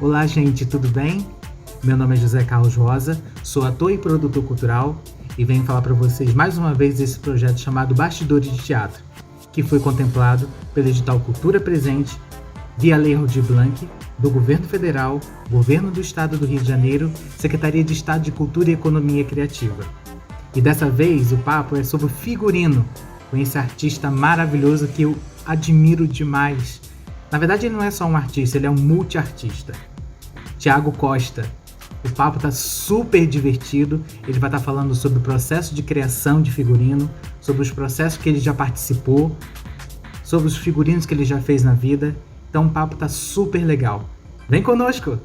Olá, gente, tudo bem? Meu nome é José Carlos Rosa, sou ator e produtor cultural e venho falar para vocês mais uma vez desse projeto chamado Bastidores de Teatro, que foi contemplado pelo edital Cultura Presente, via Lei Aldir Blanc, do Governo Federal, Governo do Estado do Rio de Janeiro, Secretaria de Estado de Cultura e Economia Criativa. E dessa vez o papo é sobre o figurino, com esse artista maravilhoso que eu admiro demais. Na verdade, ele não é só um artista, ele é um multiartista. Thiago Costa. O papo tá super divertido. Ele vai estar falando sobre o processo de criação de figurino, sobre os processos que ele já participou, sobre os figurinos que ele já fez na vida. Então o papo tá super legal. Vem conosco!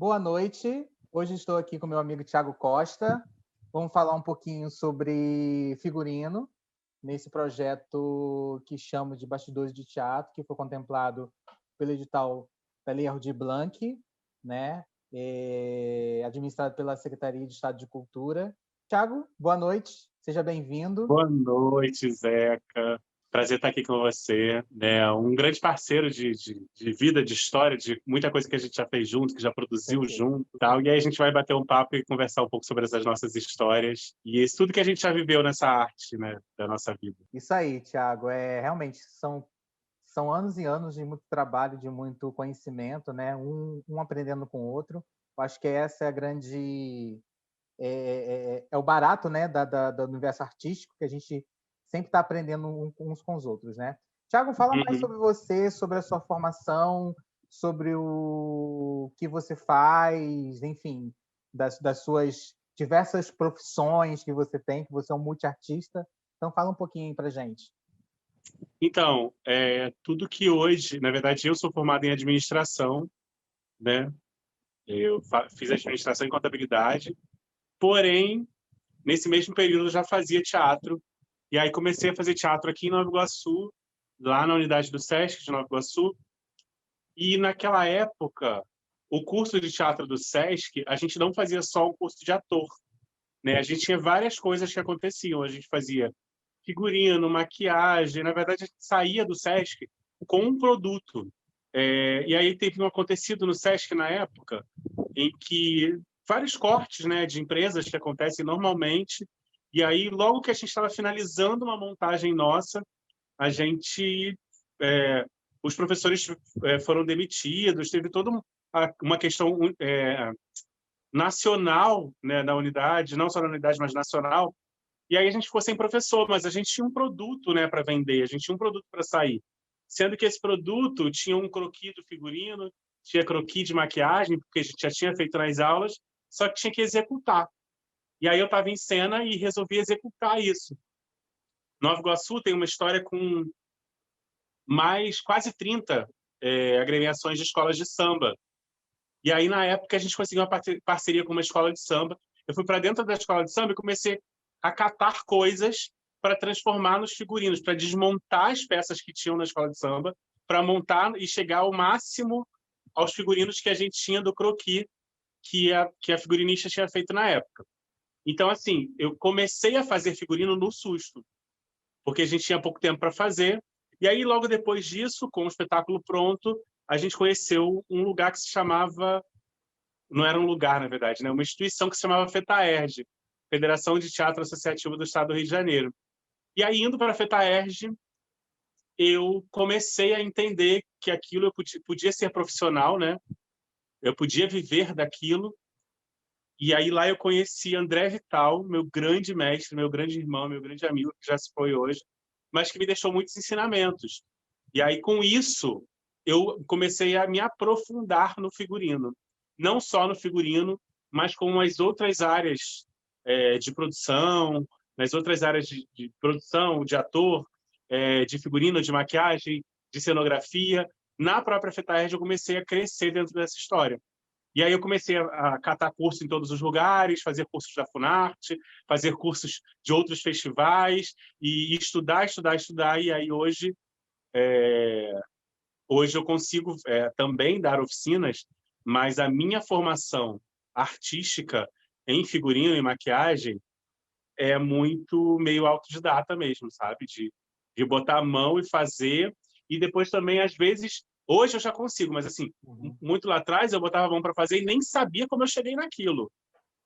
Boa noite. Hoje estou aqui com meu amigo Thiago Costa. Vamos falar um pouquinho sobre figurino nesse projeto que chamo de Bastidores de Teatro, que foi contemplado pelo edital da Lei Aldir Blanc, né? Administrado pela Secretaria de Estado de Cultura. Thiago, boa noite. Seja bem-vindo. Boa noite, Zeca. Prazer estar aqui com você. É um grande parceiro de vida, de história, de muita coisa que a gente já fez junto, que já produziu junto e tal. E aí a gente vai bater um papo e conversar um pouco sobre essas nossas histórias e isso tudo que a gente já viveu nessa arte, né, da nossa vida. Isso aí, Thiago. Realmente são anos e anos de muito trabalho, de muito conhecimento, né? Um aprendendo com o outro. Eu acho que essa é a grande é o barato, né, do universo artístico, que a gente sempre está aprendendo uns com os outros, né? Tiago, fala mais sobre você, sobre a sua formação, sobre o que você faz, enfim, das suas diversas profissões que você tem, que você é um multiartista. Então, fala um pouquinho para gente. Então, tudo que hoje, na verdade, eu sou formado em administração, né? Eu fiz administração e contabilidade, porém, nesse mesmo período eu já fazia teatro. E aí comecei a fazer teatro aqui em Nova Iguaçu, lá na unidade do SESC de Nova Iguaçu. E naquela época, o curso de teatro do SESC, a gente não fazia só o curso de ator, né? A gente tinha várias coisas que aconteciam. A gente fazia figurino, maquiagem. Na verdade, a gente saía do SESC com um produto. E aí teve um acontecido no SESC na época, em que vários cortes, né, de empresas que acontecem normalmente. E aí, logo que a gente estava finalizando uma montagem nossa, a gente os professores foram demitidos, teve toda uma questão nacional, né, na unidade, não só na unidade, mas nacional. E aí a gente ficou sem professor, mas a gente tinha um produto, né, para vender, a gente tinha um produto para sair. Sendo que esse produto tinha um croquis do figurino, tinha croquis de maquiagem, porque a gente já tinha feito nas aulas, só que tinha que executar. E aí eu estava em cena e resolvi executar isso. Nova Iguaçu tem uma história com mais quase 30 agremiações de escolas de samba. E aí, na época, a gente conseguiu uma parceria com uma escola de samba. Eu fui para dentro da escola de samba e comecei a catar coisas para transformar nos figurinos, para desmontar as peças que tinham na escola de samba, para montar e chegar ao máximo aos figurinos que a gente tinha do croquis que a figurinista tinha feito na época. Então, assim, eu comecei a fazer figurino no susto, porque a gente tinha pouco tempo para fazer. E aí, logo depois disso, com o espetáculo pronto, a gente conheceu um lugar que se chamava... Não era um lugar, na verdade, né? Uma instituição que se chamava FETAERJ, Federação de Teatro Associativo do Estado do Rio de Janeiro. E aí, indo para a FETAERJ, eu comecei a entender que aquilo eu podia ser profissional, né? Eu podia viver daquilo. E aí, lá eu conheci André Vital, meu grande mestre, meu grande irmão, meu grande amigo, que já se foi hoje, mas que me deixou muitos ensinamentos. E aí, com isso, eu comecei a me aprofundar no figurino. Não só no figurino, mas com as outras áreas de produção, nas outras áreas de produção, de ator, de figurino, de maquiagem, de cenografia. Na própria FETAERJ, eu comecei a crescer dentro dessa história. E aí eu comecei a catar curso em todos os lugares, fazer cursos da Funarte, fazer cursos de outros festivais, e estudar, estudar, estudar. E aí hoje Hoje eu consigo também dar oficinas, mas a minha formação artística em figurino e maquiagem é muito meio autodidata mesmo, sabe? De botar a mão e fazer. E depois também, às vezes, hoje eu já consigo, mas assim, muito lá atrás eu botava a mão para fazer e nem sabia como eu cheguei naquilo.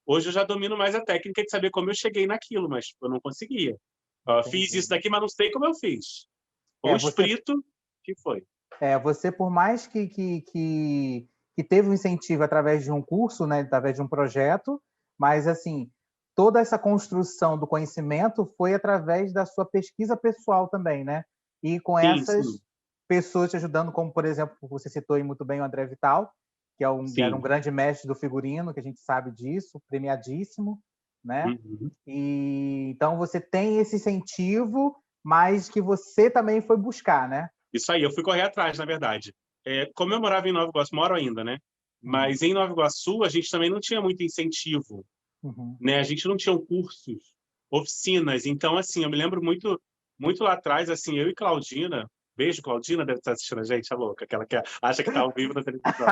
Hoje eu já domino mais a técnica de saber como eu cheguei naquilo, mas eu não conseguia. Fiz isso Entendi. daqui, mas não sei como eu fiz. É, O você, espírito que foi. você por mais que teve um incentivo através de um curso, né, através de um projeto, mas assim, toda essa construção do conhecimento foi através da sua pesquisa pessoal também, né? E com Sim, sim, essas pessoas te ajudando, como por exemplo, você citou aí muito bem o André Vital, que era um sim. grande mestre do figurino, que a gente sabe disso, premiadíssimo, né? Uhum. E então você tem esse incentivo, mas que você também foi buscar, né? Isso aí, eu fui correr atrás, na verdade. Como eu morava em Nova Iguaçu, moro ainda, né? Uhum, Mas em Nova Iguaçu, a gente também não tinha muito incentivo, uhum. né? A gente não tinha cursos, oficinas. Então, assim, eu me lembro muito, muito lá atrás, assim, eu e Claudina, beijo, Claudina, deve estar assistindo a gente, a louca, aquela que acha que está ao vivo na televisão.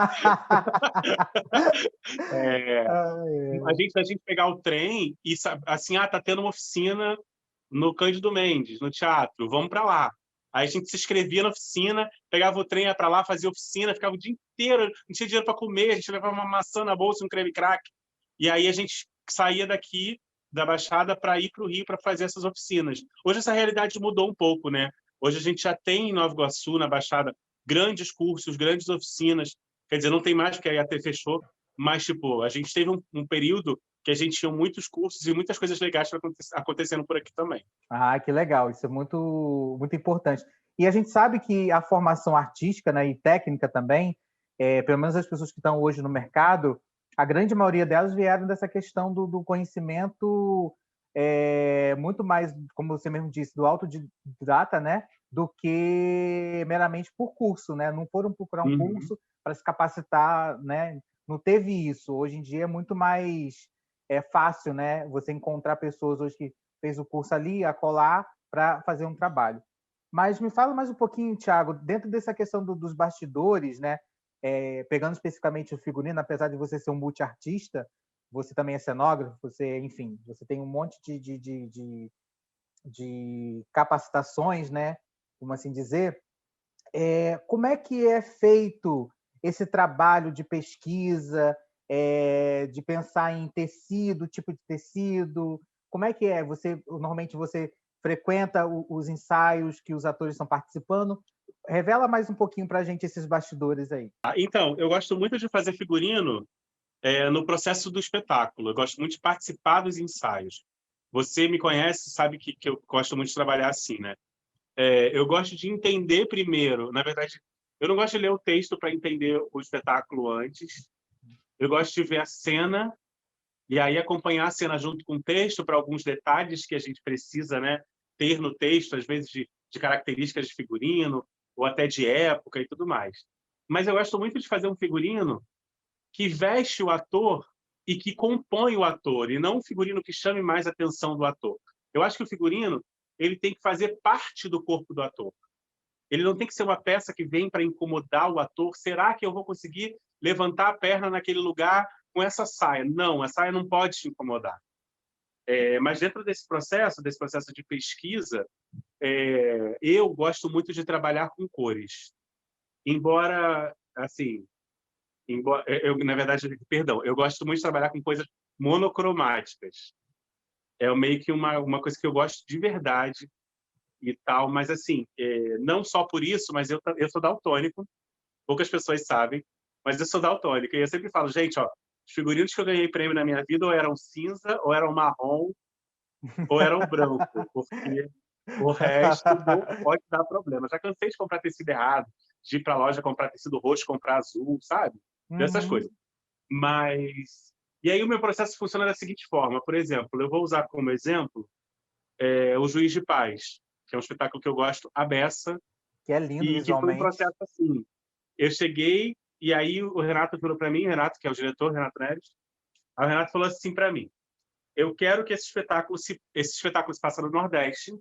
É, a gente pegar o trem e, assim, tá tendo uma oficina no Cândido Mendes, no teatro, vamos para lá. Aí a gente se inscrevia na oficina, pegava o trem, ia para lá, fazia oficina, ficava o dia inteiro, não tinha dinheiro para comer, a gente levava uma maçã na bolsa, um creme crack. E aí a gente saía daqui da Baixada para ir para o Rio para fazer essas oficinas. Hoje essa realidade mudou um pouco, né? Hoje a gente já tem em Nova Iguaçu, na Baixada, grandes cursos, grandes oficinas. Quer dizer, não tem mais porque a IAT fechou, mas tipo, a gente teve um período que a gente tinha muitos cursos e muitas coisas legais acontecendo por aqui também. Ah, que legal, isso é muito, muito importante. E a gente sabe que a formação artística, né, e técnica também, pelo menos as pessoas que estão hoje no mercado, a grande maioria delas vieram dessa questão do conhecimento muito mais, como você mesmo disse, do autodidata, né, do que meramente por curso, né? Não foram procurar um Uhum. curso para se capacitar, né? Não teve isso. Hoje em dia é muito mais fácil, né? Você encontrar pessoas hoje que fez o curso ali, acolá, para fazer um trabalho. Mas me fala mais um pouquinho, Thiago, dentro dessa questão dos bastidores, né? Pegando especificamente o figurino, apesar de você ser um multiartista, você também é cenógrafo, você, enfim, você tem um monte de capacitações, né? Como assim dizer? Como é que é feito esse trabalho de pesquisa, de pensar em tecido, tipo de tecido? Como é que é? Normalmente você frequenta os ensaios que os atores estão participando? Revela mais um pouquinho para a gente esses bastidores aí. Então, eu gosto muito de fazer figurino no processo do espetáculo. Eu gosto muito de participar dos ensaios. Você me conhece, sabe que eu gosto muito de trabalhar assim, né? Eu gosto de entender primeiro. Na verdade, eu não gosto de ler o texto para entender o espetáculo antes. Eu gosto de ver a cena e aí acompanhar a cena junto com o texto para alguns detalhes que a gente precisa, né, ter no texto, às vezes de características de figurino ou até de época e tudo mais. Mas eu gosto muito de fazer um figurino que veste o ator e que compõe o ator, e não um figurino que chame mais a atenção do ator. Eu acho que o figurino ele tem que fazer parte do corpo do ator. Ele não tem que ser uma peça que vem para incomodar o ator. Será que eu vou conseguir levantar a perna naquele lugar com essa saia? Não, a saia não pode te incomodar. Mas dentro desse processo de pesquisa, eu gosto muito de trabalhar com cores. Embora, assim, na verdade, perdão, eu gosto muito de trabalhar com coisas monocromáticas. É meio que uma coisa que eu gosto de verdade e tal, mas assim, não só por isso, mas eu sou daltônico, poucas pessoas sabem, mas eu sou daltônico. E eu sempre falo, gente, ó, os figurinos que eu ganhei prêmio na minha vida ou eram cinza, ou eram marrom, ou eram branco, porque o resto pode dar problema. Já cansei de comprar tecido errado, de ir para a loja comprar tecido roxo, comprar azul, sabe? Dessas Uhum. coisas. Mas... E aí o meu processo funciona da seguinte forma. Por exemplo, eu vou usar como exemplo o Juiz de Paz, que é um espetáculo que eu gosto à beça, Que é lindo e que foi um visualmente. processo assim. Eu cheguei, e aí o Renato falou para mim, Renato, que é o diretor, Renato Neves, aí o Renato falou assim para mim, eu quero que esse espetáculo se passe no Nordeste,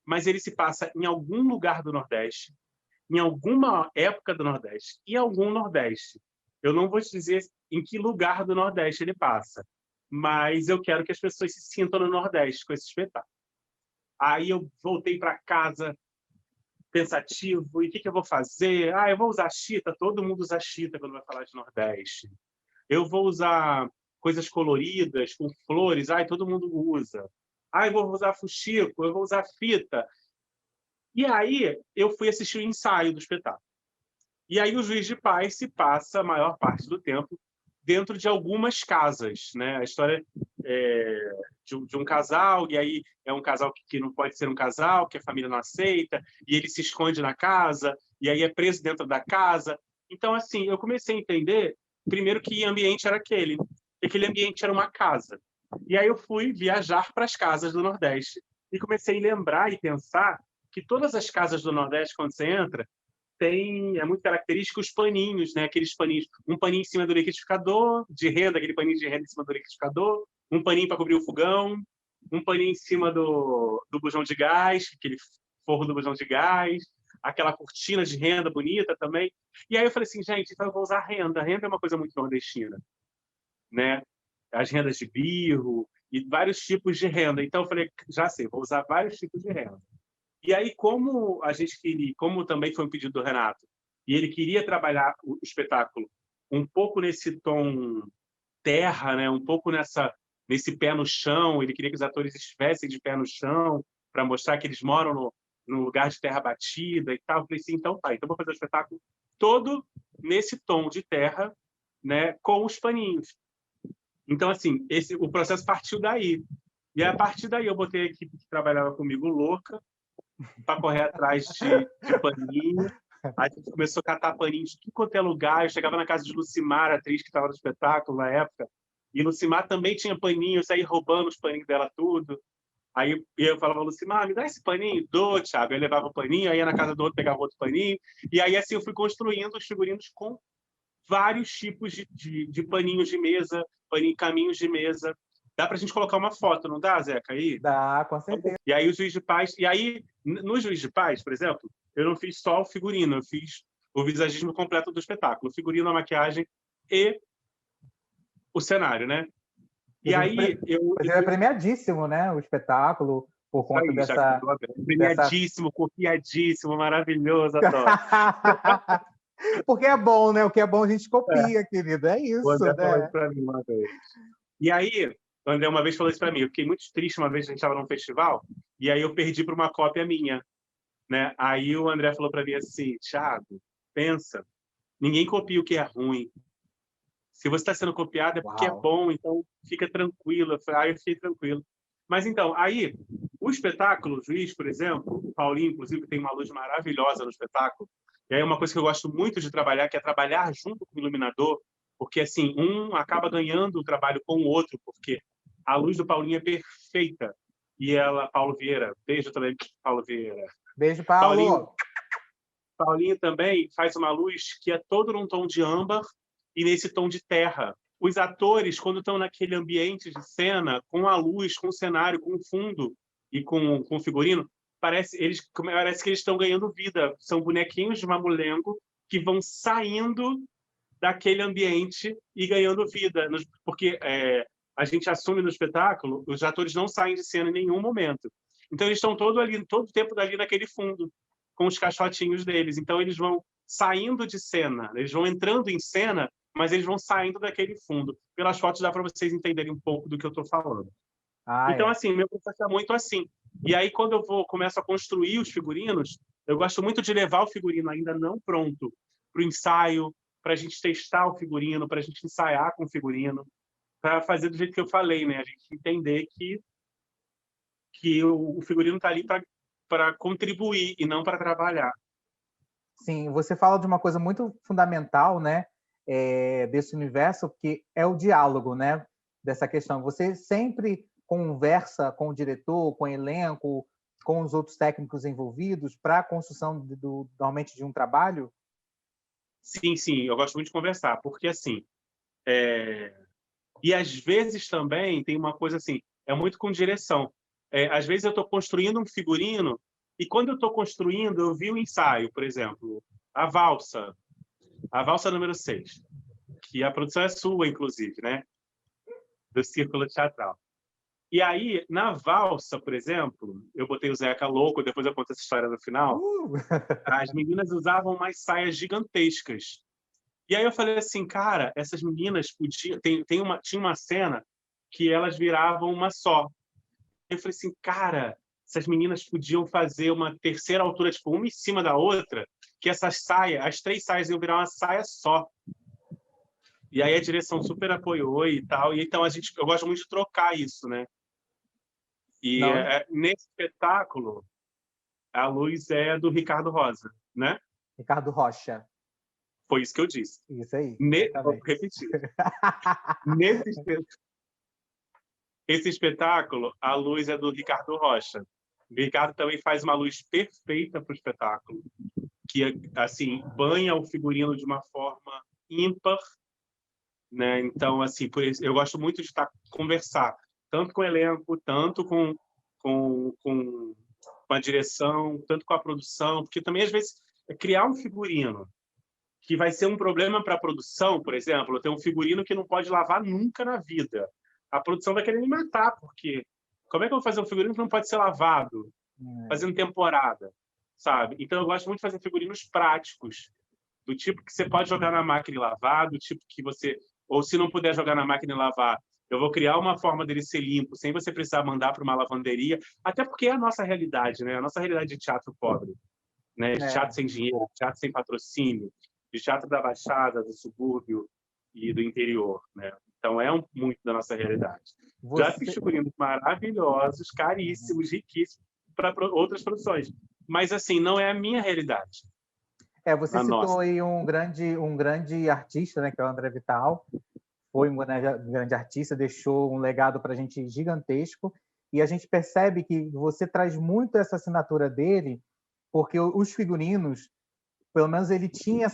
mas ele se passa em algum lugar do Nordeste, em alguma época do Nordeste, em algum Nordeste. Eu não vou te dizer em que lugar do Nordeste ele passa, mas eu quero que as pessoas se sintam no Nordeste com esse espetáculo. Aí eu voltei para casa pensativo, e o que eu vou fazer? Eu vou usar chita, todo mundo usa chita quando vai falar de Nordeste. Eu vou usar coisas coloridas, com flores, todo mundo usa. Eu vou usar fuxico, eu vou usar fita. E aí eu fui assistir o ensaio do espetáculo. E aí o Juiz de Paz se passa a maior parte do tempo dentro de algumas casas, né? A história de um casal, e aí é um casal que não pode ser um casal, que a família não aceita, e ele se esconde na casa, e aí é preso dentro da casa. Então, assim, eu comecei a entender, primeiro, que ambiente era aquele. Que aquele ambiente era uma casa. E aí eu fui viajar para as casas do Nordeste e comecei a lembrar e pensar que todas as casas do Nordeste, quando você entra, é muito característico os paninhos, né? Aqueles paninhos, um paninho em cima do liquidificador, de renda, aquele paninho de renda em cima do liquidificador, um paninho para cobrir o fogão, um paninho em cima do bujão de gás, aquele forro do bujão de gás, aquela cortina de renda bonita também. E aí eu falei assim, gente, então eu vou usar renda. A renda é uma coisa muito nordestina, né? As rendas de birro e vários tipos de renda. Então eu falei, já sei, vou usar vários tipos de renda. E aí, como a gente queria, como também foi um pedido do Renato, e ele queria trabalhar o espetáculo um pouco nesse tom terra, né? Um pouco nesse pé no chão, ele queria que os atores estivessem de pé no chão, para mostrar que eles moram no lugar de terra batida e tal. Eu falei assim, então tá, então vou fazer o espetáculo todo nesse tom de terra, né? Com os paninhos. Então, assim, o processo partiu daí. E a partir daí eu botei a equipe que trabalhava comigo louca, para correr atrás de paninho. Aí a gente começou a catar paninho de tudo quanto é lugar. Eu chegava na casa de Lucimar, a atriz que estava no espetáculo na época, e Lucimar também tinha paninho, eu saí roubando os paninhos dela tudo. Aí eu falava, Lucimar, me dá esse paninho? Dou, Thiago. Eu levava o paninho, aí ia na casa do outro, pegava outro paninho. E aí assim eu fui construindo os figurinos com vários tipos de paninhos de mesa, caminhos de mesa. Dá pra gente colocar uma foto, não dá, Zeca? Aí? Dá, com certeza. E aí o Juiz de Paz... E aí, no Juiz de Paz, por exemplo, eu não fiz só o figurino, eu fiz o visagismo completo do espetáculo. O figurino, a maquiagem e o cenário, né? E aí... Mas é premiadíssimo, né? O espetáculo, por conta aí, dessa... Premiadíssimo, copiadíssimo, maravilhoso, adoro. Porque é bom, né? O que é bom a gente copia, querido. É isso, O André né? falou isso pra mim uma vez. E aí, o André uma vez falou isso pra mim. Eu fiquei muito triste uma vez, a gente estava num festival, e aí eu perdi para uma cópia minha, né? Aí o André falou pra mim assim, Thiago, pensa, ninguém copia o que é ruim. Se você está sendo copiado é porque é bom, então fica tranquilo. Eu fiquei tranquilo. Mas então, aí, o espetáculo, o Juiz, por exemplo, o Paulinho, inclusive, tem uma luz maravilhosa no espetáculo. E aí uma coisa que eu gosto muito de trabalhar, que é trabalhar junto com o iluminador, porque assim, um acaba ganhando o trabalho com o outro, porque a luz do Paulinho é perfeita. E ela, Paulo Vieira, beijo também, Paulo Vieira. Beijo, Paulo. Paulinho também faz uma luz que é todo num tom de âmbar e nesse tom de terra. Os atores, quando estão naquele ambiente de cena, com a luz, com o cenário, com o fundo e com o figurino, parece que eles estão ganhando vida. São bonequinhos de mamulengo que vão saindo daquele ambiente e ganhando vida. Porque a gente assume no espetáculo, os atores não saem de cena em nenhum momento. Então, eles estão todo o tempo ali naquele fundo, com os caixotinhos deles. Então, eles vão saindo de cena, eles vão entrando em cena, mas eles vão saindo daquele fundo. Pelas fotos dá para vocês entenderem um pouco do que eu estou falando. Então, assim, meu processo é muito assim. E aí, quando eu começo a construir os figurinos, eu gosto muito de levar o figurino ainda não pronto para o ensaio, para a gente testar o figurino, para a gente ensaiar com o figurino, para fazer do jeito que eu falei, né? A gente entender que o figurino está ali para contribuir e não para trabalhar. Sim, você fala de uma coisa muito fundamental, né? Desse universo, que é o diálogo, né? Dessa questão. Você sempre conversa com o diretor, com o elenco, com os outros técnicos envolvidos para a construção normalmente de um trabalho? Sim, sim, eu gosto muito de conversar, porque assim, e às vezes também tem uma coisa assim, é muito com direção. Às vezes eu estou construindo um figurino E quando eu estou construindo, eu vi o ensaio, por exemplo, a valsa número 6, que a produção é sua, inclusive, né? Do Círculo Teatral. E aí, na valsa, por exemplo, eu botei o Zeca louco, depois eu conto essa história no final, as meninas usavam umas saias gigantescas. E aí eu falei assim, cara, essas meninas podiam... Tinha uma cena que elas viravam uma só. Eu falei assim, cara, essas meninas podiam fazer uma terceira altura, tipo, uma em cima da outra, que essas saias, as 3 saias iam virar uma saia só. E aí a direção super apoiou e tal. E então eu gosto muito de trocar isso, né? E Não, nesse espetáculo, a luz é do Ricardo Rosa, né? Ricardo Rocha. Foi isso que eu disse. Isso aí. Vou repetir. Esse espetáculo, a luz é do Ricardo Rocha. O Ricardo também faz uma luz perfeita para o espetáculo, que assim banha o figurino de uma forma ímpar, né? Então, assim, por isso, eu gosto muito de conversar tanto com o elenco, tanto com a direção, tanto com a produção, porque também às vezes criar um figurino que vai ser um problema para a produção, por exemplo, eu tenho um figurino que não pode lavar nunca na vida. A produção vai querer me matar, porque como é que eu vou fazer um figurino que não pode ser lavado, fazendo temporada, sabe? Então eu gosto muito de fazer figurinos práticos, do tipo que você pode jogar na máquina e lavar, do tipo que você... Ou se não puder jogar na máquina e lavar, eu vou criar uma forma dele ser limpo, sem você precisar mandar para uma lavanderia, até porque é a nossa realidade, né? A nossa realidade de teatro pobre, né? De teatro sem dinheiro, teatro sem patrocínio, de teatro da Baixada, do subúrbio e do interior, né? Então, muito da nossa realidade. Já fiz figurinos maravilhosos, caríssimos, riquíssimos, para outras produções. Mas, assim, não é a minha realidade. Você citou aí um grande artista, né, que é o André Vital. Foi um grande artista, deixou um legado para a gente gigantesco. E a gente percebe que você traz muito essa assinatura dele, porque os figurinos, pelo menos ele tinha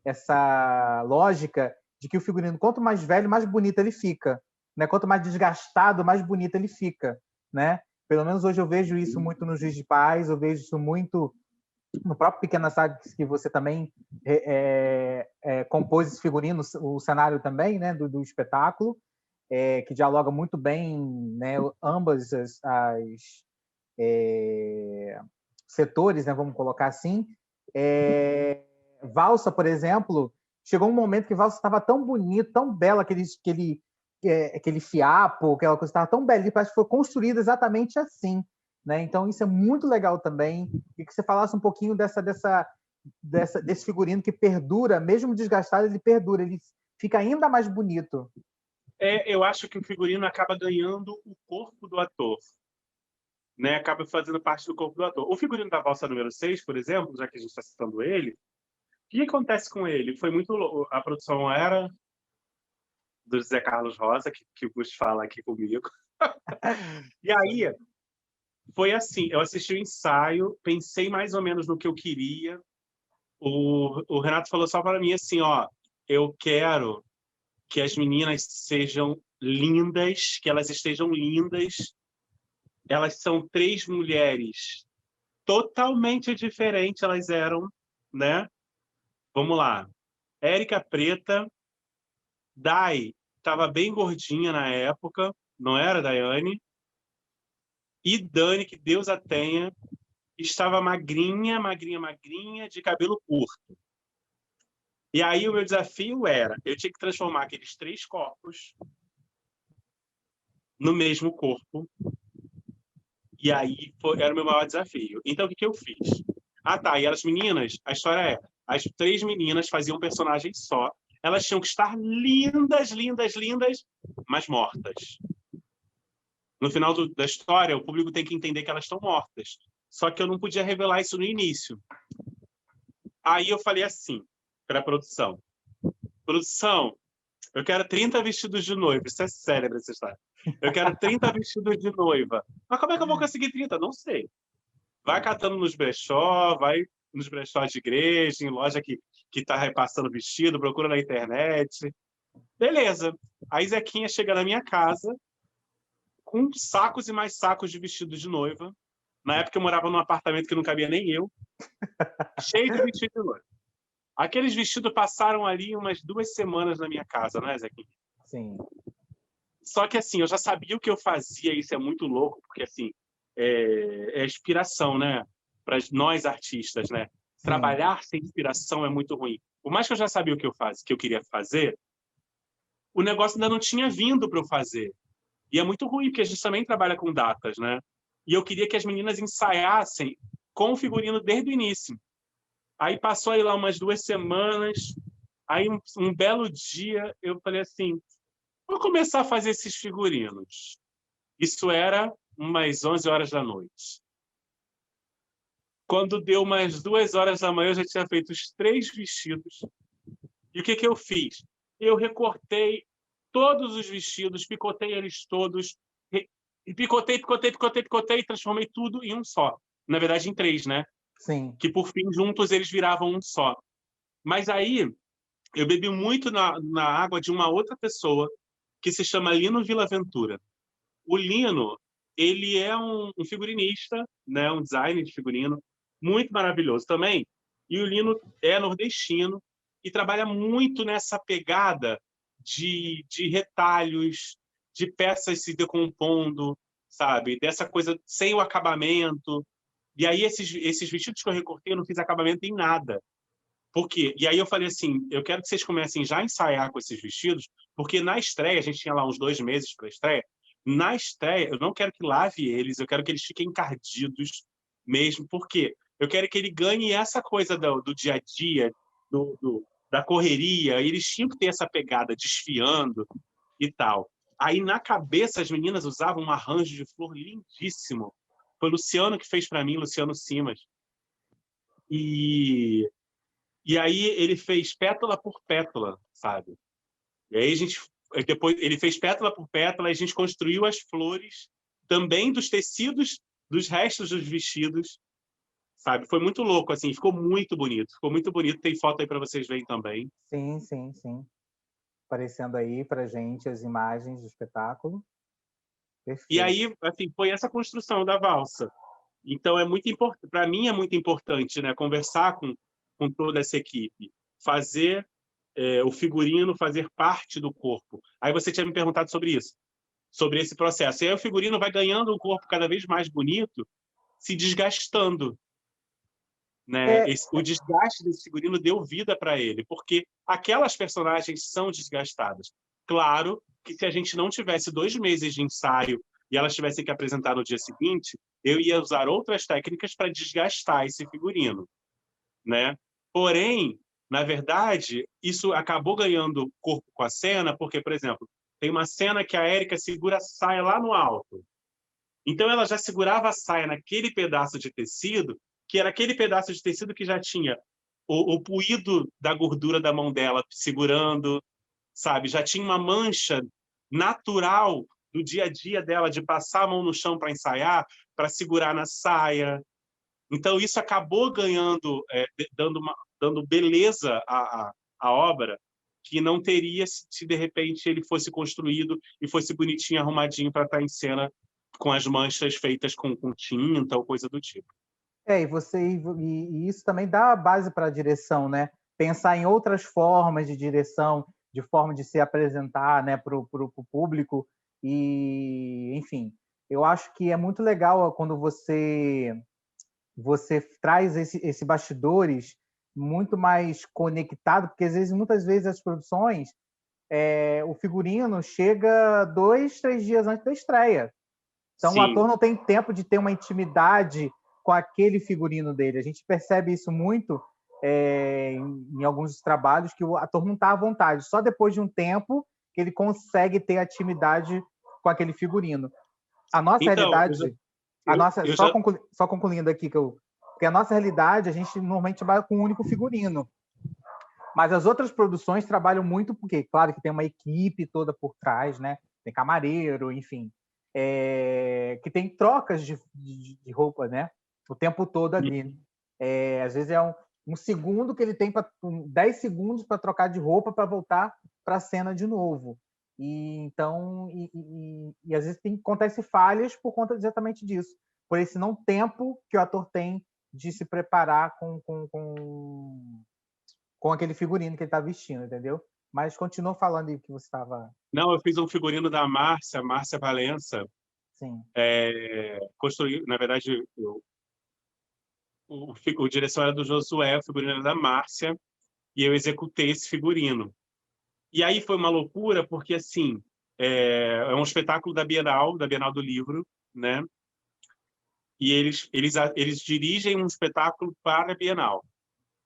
essa lógica de que o figurino, quanto mais velho, mais bonito ele fica, né? Quanto mais desgastado, mais bonito ele fica, né? Pelo menos hoje eu vejo isso muito no Juiz de Paz, eu vejo isso muito no próprio Pequena Saga, que você também compôs esse figurino, o cenário também, né, do espetáculo, que dialoga muito bem, né, ambas as setores, né, vamos colocar assim. Valsa, por exemplo, chegou um momento que Valsa estava tão bonito, tão bela, aquele fiapo, aquela coisa estava tão bela, parece que foi construída exatamente assim, né? Então isso é muito legal também, e que você falasse um pouquinho desse figurino que perdura, mesmo desgastado, ele perdura, ele fica ainda mais bonito. Eu acho que o figurino acaba ganhando o corpo do ator, né? Acaba fazendo parte do corpo do ator. O figurino da valsa número 6, por exemplo, já que a gente está citando ele, o que acontece com ele? Foi muito... A produção era do José Carlos Rosa, que o Gus fala aqui comigo. E aí, foi assim, eu assisti o ensaio, pensei mais ou menos no que eu queria. O Renato falou só para mim assim, ó, eu quero que as meninas sejam lindas, que elas estejam lindas. Elas são 3 mulheres totalmente diferentes, elas eram, né? Vamos lá. Érica Preta, Dai estava bem gordinha na época, não era, Daiane? E Dani, que Deus a tenha, estava magrinha, de cabelo curto. E aí o meu desafio era, eu tinha que transformar aqueles 3 corpos no mesmo corpo. E aí era o meu maior desafio. Então, o que eu fiz? E as meninas, a história as 3 meninas faziam um personagem só. Elas tinham que estar lindas, mas mortas. No final da história, o público tem que entender que elas estão mortas. Só que eu não podia revelar isso no início. Aí eu falei assim para a produção. Produção, eu quero 30 vestidos de noiva. Isso é cérebro, essa história. Eu quero 30 vestidos de noiva. Mas como é que eu vou conseguir 30? Não sei. Vai catando nos brechó, vai nos brechós de igreja, em loja que está repassando vestido, procura na internet. Beleza. Aí Zequinha chega na minha casa com sacos e mais sacos de vestido de noiva. Na época eu morava num apartamento que não cabia nem eu, cheio de vestido de noiva. Aqueles vestidos passaram ali umas 2 semanas na minha casa, né, Zequinha? Sim. Só que, assim, eu já sabia o que eu fazia, isso é muito louco, porque, assim, é inspiração, né? Para nós artistas, né? Sim. Trabalhar sem inspiração é muito ruim. Por mais que eu já sabia o que que eu queria fazer, o negócio ainda não tinha vindo para eu fazer. E é muito ruim, porque a gente também trabalha com datas, né? E eu queria que as meninas ensaiassem com o figurino desde o início. Aí passou aí lá umas 2 semanas, aí um belo dia eu falei assim, vou começar a fazer esses figurinos. Isso era umas 11 horas da noite. Quando deu umas 2 horas da manhã, eu já tinha feito os 3 vestidos. E o que eu fiz? Eu recortei todos os vestidos, picotei eles todos, e picotei, e transformei tudo em um só. Na verdade, em 3, né? Sim. Que, por fim, juntos, eles viravam um só. Mas aí, eu bebi muito na água de uma outra pessoa, que se chama Lino Villaventura. O Lino, ele é um figurinista, né, um designer de figurino, muito maravilhoso também. E o Lino é nordestino e trabalha muito nessa pegada de retalhos, de peças se decompondo, sabe? Dessa coisa sem o acabamento. E aí, esses vestidos que eu recortei, eu não fiz acabamento em nada. Por quê? E aí eu falei assim, eu quero que vocês comecem já a ensaiar com esses vestidos, porque na estreia, a gente tinha lá uns 2 meses para a estreia, na estreia eu não quero que lave eles, eu quero que eles fiquem encardidos mesmo, porque eu quero que ele ganhe essa coisa do dia a dia, da correria, eles tinham que ter essa pegada desfiando e tal. Aí na cabeça as meninas usavam um arranjo de flor lindíssimo. Foi o Luciano que fez para mim, Luciano Simas. E aí ele fez pétala por pétala, sabe? E aí depois ele fez pétala por pétala e a gente construiu as flores também dos tecidos dos restos dos vestidos, sabe? Foi muito louco, assim, ficou muito bonito. Ficou muito bonito, tem foto aí para vocês verem também. Sim, sim, sim. Aparecendo aí pra gente as imagens do espetáculo. E Perfeito. aí, assim, foi essa construção da valsa. Então é muito importante, para mim é muito importante, né, conversar com toda essa equipe, fazer o figurino fazer parte do corpo. Aí você tinha me perguntado sobre isso, sobre esse processo. E aí o figurino vai ganhando um corpo cada vez mais bonito, se desgastando, né? É, O desgaste desse figurino deu vida para ele, porque aquelas personagens são desgastadas. Claro que se a gente não tivesse 2 meses de ensaio e elas tivessem que apresentar no dia seguinte, eu ia usar outras técnicas para desgastar esse figurino, né? Porém, na verdade, isso acabou ganhando corpo com a cena, porque, por exemplo, tem uma cena que a Érica segura a saia lá no alto. Então, ela já segurava a saia naquele pedaço de tecido, que era aquele pedaço de tecido que já tinha o puído da gordura da mão dela segurando, sabe? Já tinha uma mancha natural do dia a dia dela de passar a mão no chão para ensaiar, para segurar na saia. Então, isso acabou ganhando, dando beleza à obra, que não teria se, de repente, ele fosse construído e fosse bonitinho, arrumadinho para estar em cena com as manchas feitas com tinta ou coisa do tipo. E isso também dá a base para a direção, né? Pensar em outras formas de direção, de forma de se apresentar, né, para o público. E, enfim, eu acho que é muito legal quando você traz esse bastidores muito mais conectado, porque muitas vezes as produções, o figurino chega 2, 3 dias antes da estreia. Então o Sim. ator não tem tempo de ter uma intimidade com aquele figurino dele. A gente percebe isso muito em alguns trabalhos, que o ator não está à vontade. Só depois de um tempo que ele consegue ter a intimidade com aquele figurino. A nossa Então, realidade, eu só já... concluindo aqui, porque a nossa realidade, a gente normalmente trabalha com um único figurino. Mas as outras produções trabalham muito porque, claro, que tem uma equipe toda por trás, né? Tem camareiro, enfim, que tem trocas de roupa, né? O tempo todo ali. Às vezes é um segundo que ele tem 10 segundos para trocar de roupa para voltar para a cena de novo. E então, às vezes acontece falhas por conta exatamente disso. por esse não tempo que o ator tem de se preparar com aquele figurino que ele está vestindo, entendeu? Mas continua falando aí que você estava... Não, eu fiz um figurino da Márcia Valença. Sim. Construí, na verdade, o direção era do Josué, o figurino era da Márcia, e eu executei esse figurino. E aí foi uma loucura, porque, assim, é um espetáculo da Bienal do Livro, né? E eles dirigem um espetáculo para a Bienal.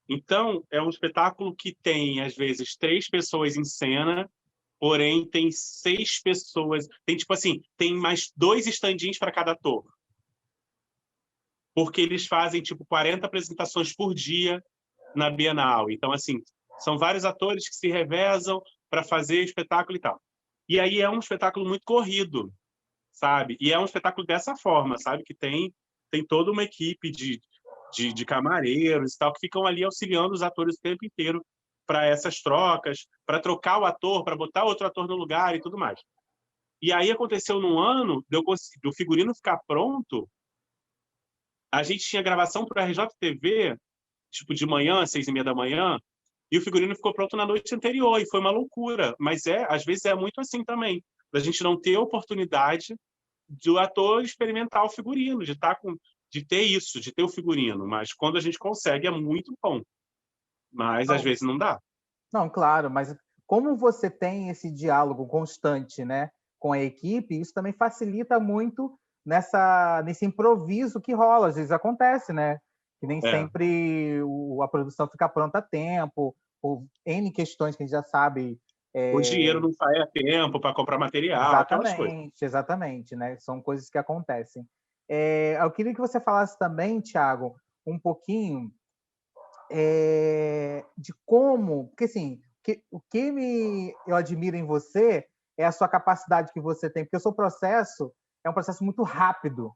Então, é um espetáculo que tem, às vezes, 3 pessoas em cena, porém tem 6 pessoas... Tem, tipo assim, tem mais 2 stand-ins para cada ator. Porque eles fazem, tipo, 40 apresentações por dia na Bienal. Então, assim, são vários atores que se revezam para fazer espetáculo e tal. E aí é um espetáculo muito corrido, sabe? E é um espetáculo dessa forma, sabe? Que tem toda uma equipe de camareiros e tal, que ficam ali auxiliando os atores o tempo inteiro para essas trocas, para trocar o ator, para botar outro ator no lugar e tudo mais. E aí aconteceu num ano do figurino ficar pronto, a gente tinha gravação para a RJTV, tipo de manhã, 6h30 da manhã, e o figurino ficou pronto na noite anterior, e foi uma loucura. Mas às vezes é muito assim também, da gente não ter oportunidade do ator experimentar o figurino, de ter isso, de ter o figurino. Mas quando a gente consegue, é muito bom. Mas às vezes não dá. Não, claro, mas como você tem esse diálogo constante, né, com a equipe, isso também facilita muito nesse improviso que rola, às vezes acontece, né? Que nem sempre a produção fica pronta a tempo, por N questões que a gente já sabe. O dinheiro não sai a tempo para comprar material, aquelas coisas. Exatamente, né? São coisas que acontecem. Eu queria que você falasse também, Thiago, um pouquinho de como... Porque, assim, o que eu admiro em você é a sua capacidade que você tem, porque o seu processo é um processo muito rápido.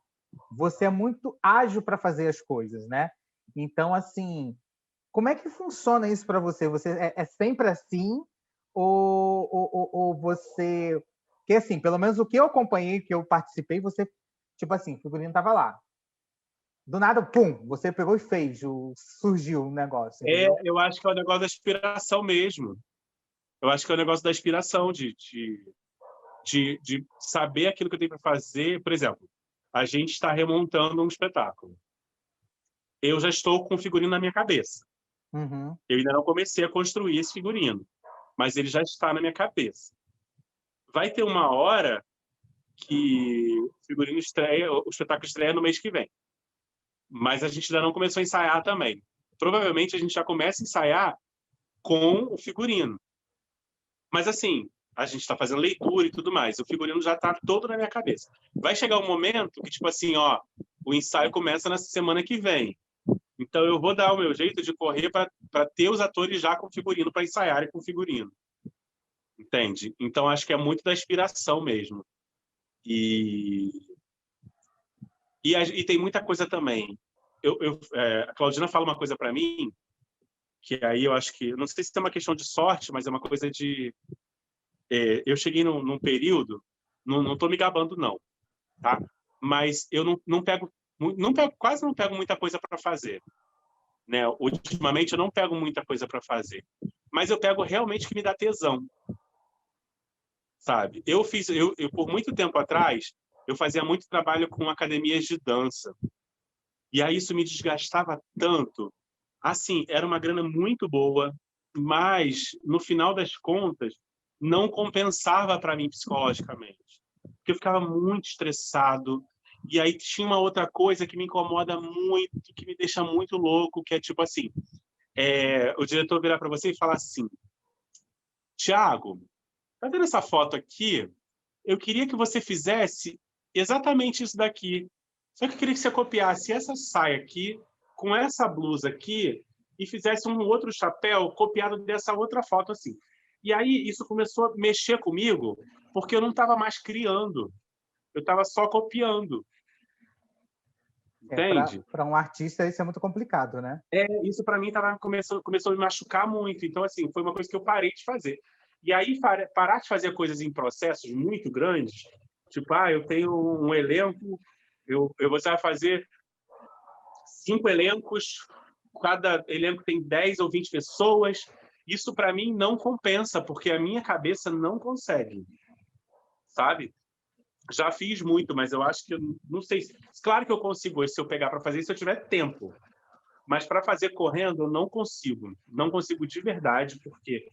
Você é muito ágil para fazer as coisas, né? Então, assim, como é que funciona isso para você? Você é sempre assim? Ou você... Porque, assim, pelo menos o que eu acompanhei, que eu participei, você, tipo assim, o figurino estava lá. Do nada, pum, você pegou e fez, surgiu um negócio, entendeu? Eu acho que é o negócio da inspiração mesmo. Eu acho que é o negócio da inspiração, de saber aquilo que eu tenho para fazer. Por exemplo, a gente está remontando um espetáculo. Eu já estou com o figurino na minha cabeça. Uhum. Eu ainda não comecei a construir esse figurino, mas ele já está na minha cabeça. Vai ter uma hora que o figurino estreia, o espetáculo estreia no mês que vem. Mas a gente ainda não começou a ensaiar também. Provavelmente a gente já começa a ensaiar com o figurino. Mas assim, a gente está fazendo leitura e tudo mais. O figurino já está todo na minha cabeça. Vai chegar um momento que, tipo assim, ó, o ensaio começa na semana que vem. Então eu vou dar o meu jeito de correr para ter os atores já com figurino, para ensaiarem com figurino. Entende? Então acho que é muito da inspiração mesmo. E tem muita coisa também. A Claudina fala uma coisa para mim, que aí eu acho que... Não sei se é uma questão de sorte, mas é uma coisa de... eu cheguei num período... Não estou me gabando, não. Tá? Mas eu quase não pego muita coisa para fazer. Né? Ultimamente eu não pego muita coisa para fazer. Mas eu pego realmente o que me dá tesão. Sabe? Eu por muito tempo atrás, eu fazia muito trabalho com academias de dança. E aí isso me desgastava tanto. Assim, era uma grana muito boa, mas no final das contas não compensava para mim psicologicamente. Porque eu ficava muito estressado. E aí tinha uma outra coisa que me incomoda muito, que me deixa muito louco, que é tipo assim, o diretor virar para você e falar assim: Thiago, tá vendo essa foto aqui? Eu queria que você fizesse exatamente isso daqui. Só que eu queria que você copiasse essa saia aqui, com essa blusa aqui, e fizesse um outro chapéu copiado dessa outra foto, assim. E aí isso começou a mexer comigo, porque eu não estava mais criando. Eu estava só copiando. Entende? Para um artista isso é muito complicado, né? Isso para mim começou a me machucar muito. Então, assim, foi uma coisa que eu parei de fazer. E aí, parar de fazer coisas em processos muito grandes, tipo, eu tenho um elenco Você vai fazer 5 elencos, cada elenco tem 10 ou 20 pessoas. Isso, para mim, não compensa, porque a minha cabeça não consegue, sabe? Já fiz muito, mas eu acho que eu não sei. Claro que eu consigo se eu pegar para fazer, se eu tiver tempo. Mas para fazer correndo, eu não consigo. Não consigo de verdade, porque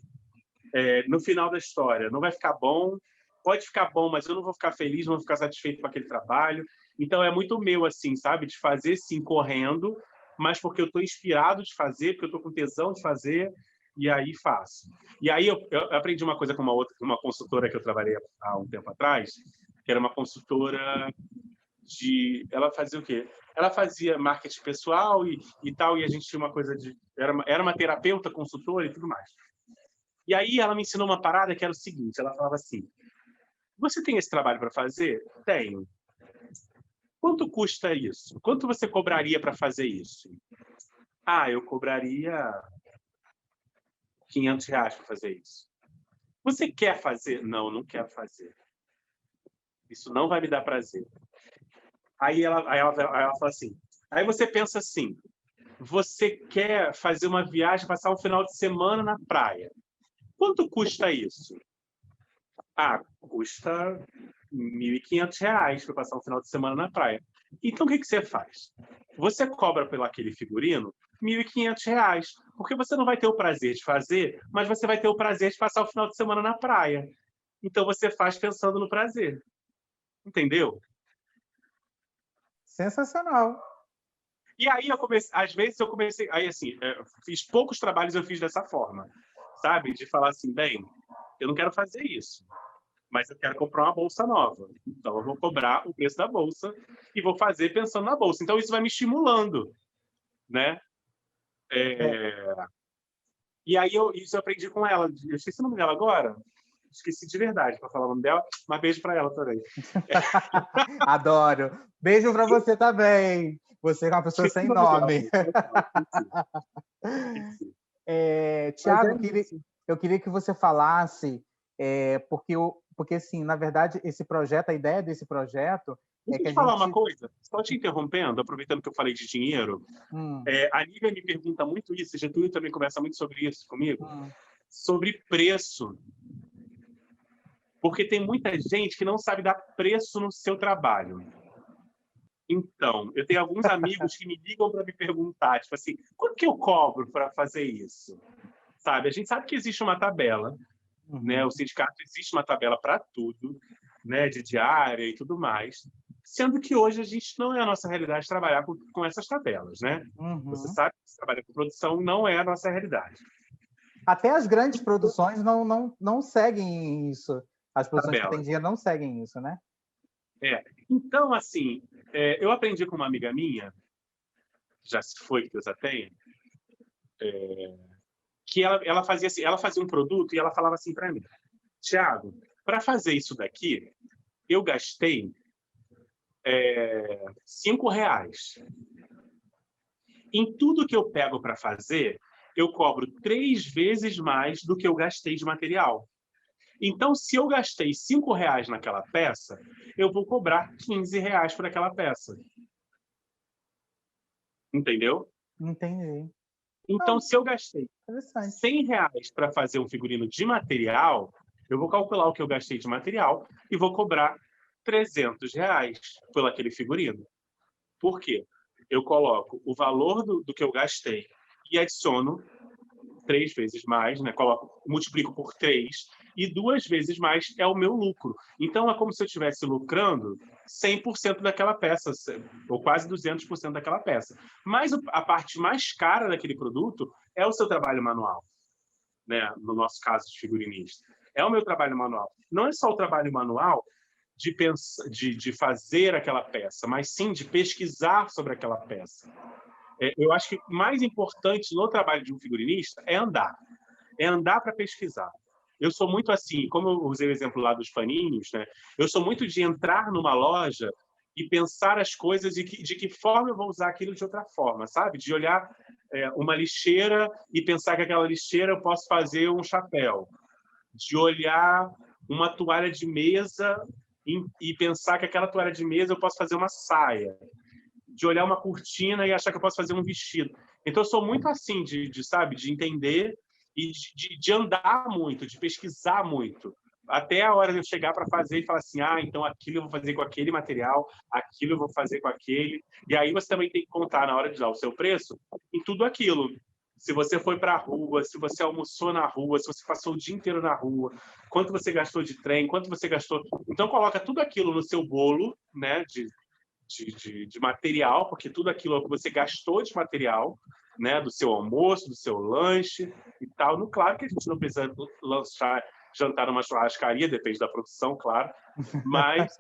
no final da história não vai ficar bom. Pode ficar bom, mas eu não vou ficar feliz, não vou ficar satisfeito com aquele trabalho. Então, é muito meu, assim, sabe? De fazer, sim, correndo, mas porque eu estou inspirado de fazer, porque eu estou com tesão de fazer, e aí faço. E aí eu aprendi uma coisa com uma consultora que eu trabalhei há um tempo atrás, que era uma consultora ela fazia o quê? Ela fazia marketing pessoal e tal, e a gente tinha uma coisa de... Era uma terapeuta, consultora e tudo mais. E aí ela me ensinou uma parada que era o seguinte, ela falava assim, você tem esse trabalho para fazer? Tenho. Quanto custa isso? Quanto você cobraria para fazer isso? Ah, eu cobraria R$500 para fazer isso. Você quer fazer? Não, não quero fazer. Isso não vai me dar prazer. Aí ela fala assim, aí você pensa assim, você quer fazer uma viagem, passar um final de semana na praia. Quanto custa isso? Ah, custa R$1.500 para passar um final de semana na praia. Então, o que você faz? Você cobra pelo aquele figurino R$1.500, porque você não vai ter o prazer de fazer, mas você vai ter o prazer de passar o final de semana na praia. Então, você faz pensando no prazer. Entendeu? Sensacional. E aí, às vezes, eu comecei... Aí, assim, fiz poucos trabalhos, eu fiz dessa forma, sabe? De falar assim, bem, eu não quero fazer isso, mas eu quero comprar uma bolsa nova. Então, eu vou cobrar o preço da bolsa e vou fazer pensando na bolsa. Então, isso vai me estimulando, né? E aí, isso eu aprendi com ela. Eu esqueci o nome dela agora. Esqueci de verdade para falar o nome dela, mas beijo para ela também. Adoro. Beijo para você também. Você é uma pessoa sem nome. Tiago, eu queria que você falasse, porque assim, na verdade, esse projeto, a ideia desse projeto Deixa eu te falar uma coisa, só te interrompendo, aproveitando que eu falei de dinheiro. A Nívia me pergunta muito isso, Getúlio também conversa muito sobre isso comigo, sobre preço. Porque tem muita gente que não sabe dar preço no seu trabalho. Então, eu tenho alguns amigos que me ligam para me perguntar, tipo assim, quanto que eu cobro para fazer isso? Sabe? A gente sabe que existe uma tabela, né? O sindicato existe uma tabela para tudo, né? De diária e tudo mais. Sendo que hoje a gente não é a nossa realidade trabalhar com essas tabelas, né? Você sabe que você trabalha com produção, não é a nossa realidade. Até as grandes produções não seguem isso. As produções que têm dinheiro não seguem isso, né? Então, assim, eu aprendi com uma amiga minha, já se foi, que Deus a tenha, que ela fazia assim, ela fazia um produto e ela falava assim para mim, Tiago, para fazer isso daqui, eu gastei R$5. Em tudo que eu pego para fazer, eu cobro 3 vezes mais do que eu gastei de material. Então, se eu gastei R$5 naquela peça, eu vou cobrar R$15 por aquela peça. Entendeu? Entendi. Então, se eu gastei R$100 para fazer um figurino de material, eu vou calcular o que eu gastei de material e vou cobrar R$300 por aquele figurino. Por quê? Eu coloco o valor do que eu gastei e adiciono 3 vezes mais, né? Multiplico por 3 e 2 vezes mais é o meu lucro. Então, é como se eu estivesse lucrando 100% daquela peça, ou quase 200% daquela peça. Mas a parte mais cara daquele produto é o seu trabalho manual, né? No nosso caso de figurinista. É o meu trabalho manual. Não é só o trabalho manual de fazer aquela peça, mas sim de pesquisar sobre aquela peça. Eu acho que o mais importante no trabalho de um figurinista é andar para pesquisar. Eu sou muito assim, como eu usei o exemplo lá dos paninhos, né? Eu sou muito de entrar numa loja e pensar as coisas de que forma eu vou usar aquilo de outra forma, sabe? De olhar uma lixeira e pensar que aquela lixeira eu posso fazer um chapéu. De olhar uma toalha de mesa e pensar que aquela toalha de mesa eu posso fazer uma saia, de olhar uma cortina e achar que eu posso fazer um vestido. Então, eu sou muito assim, sabe, de entender e de andar muito, de pesquisar muito. Até a hora de eu chegar para fazer e falar assim, então aquilo eu vou fazer com aquele material, aquilo eu vou fazer com aquele. E aí você também tem que contar, na hora de dar o seu preço, em tudo aquilo. Se você foi para a rua, se você almoçou na rua, se você passou o dia inteiro na rua, quanto você gastou de trem, quanto você gastou... Então, coloca tudo aquilo no seu bolo, né, de material, porque tudo aquilo que você gastou de material, né, do seu almoço, do seu lanche e tal. No, claro que a gente não precisa jantar numa churrascaria, depende da produção, claro, mas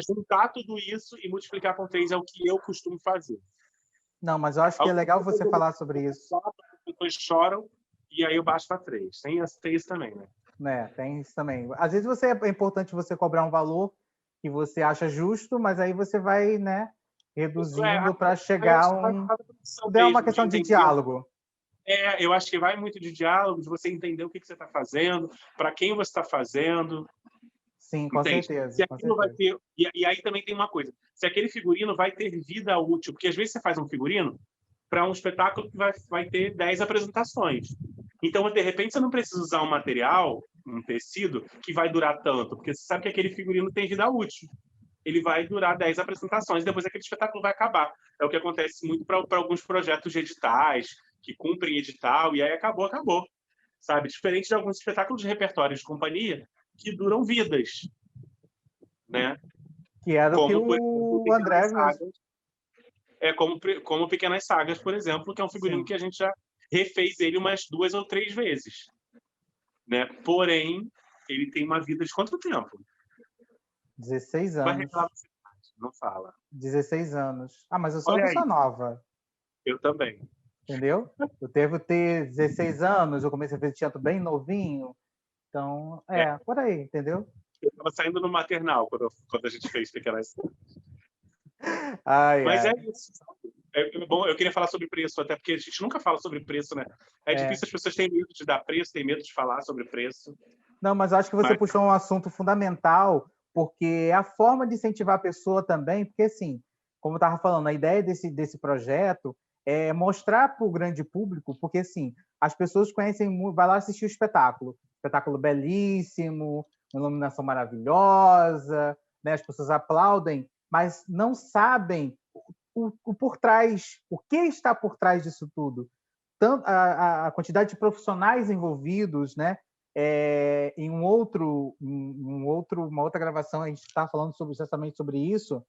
juntar tudo isso e multiplicar por 3 é o que eu costumo fazer. Não, mas eu acho que é legal você falar sobre isso. As pessoas choram e aí eu baixo para 3. Tem isso também, né? Tem isso também. Às vezes é importante você cobrar um valor que você acha justo, mas aí você vai, né, reduzindo para chegar a um... Tudo é uma questão de diálogo. Eu acho que vai muito de diálogo, de você entender o que você está fazendo, para quem você está fazendo. Sim, com certeza. Vai ter, e aí também tem uma coisa, se aquele figurino vai ter vida útil, porque às vezes você faz um figurino para um espetáculo que vai ter 10 apresentações. Então, de repente, você não precisa usar um material, um tecido, que vai durar tanto, porque você sabe que aquele figurino tem vida útil. Ele vai durar 10 apresentações, depois aquele espetáculo vai acabar. É o que acontece muito para alguns projetos de editais, que cumprem edital, e aí acabou. Sabe? Diferente de alguns espetáculos de repertório de companhia, que duram vidas. Né? Que era o que o André... como Pequenas Sagas, por exemplo, que é um figurino Sim. que a gente já refez ele umas 2 ou 3 vezes. Né? Porém, ele tem uma vida de quanto tempo? 16 anos. Não fala. 16 anos. Mas eu sou uma pessoa nova. Eu também. Entendeu? Eu devo ter 16 anos, eu comecei a fazer teatro bem novinho. Então, por aí, entendeu? Eu estava saindo no maternal quando a gente fez Pequenas Sagas. Mas é isso. Bom, eu queria falar sobre preço, até porque a gente nunca fala sobre preço, né? É difícil, as pessoas têm medo de dar preço, têm medo de falar sobre preço. Não, mas eu acho que você puxou um assunto fundamental, porque é a forma de incentivar a pessoa também, porque, assim, como eu estava falando, a ideia desse projeto é mostrar para o grande público, porque, assim, as pessoas conhecem, vai lá assistir o espetáculo belíssimo, uma iluminação maravilhosa, né? As pessoas aplaudem, mas não sabem o por trás, o que está por trás disso tudo. Tanto a quantidade de profissionais envolvidos, né? Em uma outra gravação, a gente está falando justamente sobre isso.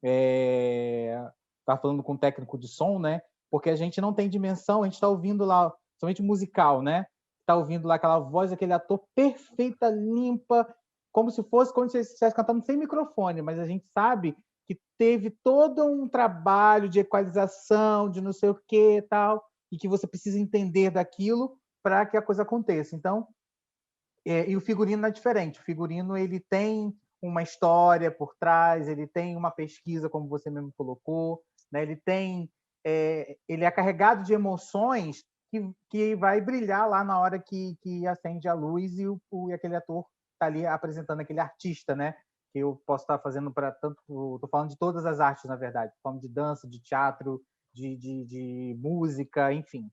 Está falando com o técnico de som, né? Porque a gente não tem dimensão, a gente está ouvindo lá, somente musical, né? Está ouvindo lá aquela voz daquele ator perfeita, limpa, como se você estivesse cantando sem microfone, mas a gente sabe que teve todo um trabalho de equalização, de não sei o que e tal, e que você precisa entender daquilo para que a coisa aconteça. Então, e o figurino é diferente. O figurino ele tem uma história por trás, ele tem uma pesquisa, como você mesmo colocou, né? Ele é carregado de emoções que vai brilhar lá na hora que acende a luz e aquele ator está ali apresentando aquele artista, né? Que eu posso estar fazendo para tanto... Estou falando de todas as artes, na verdade. Estou falando de dança, de teatro, de música, enfim.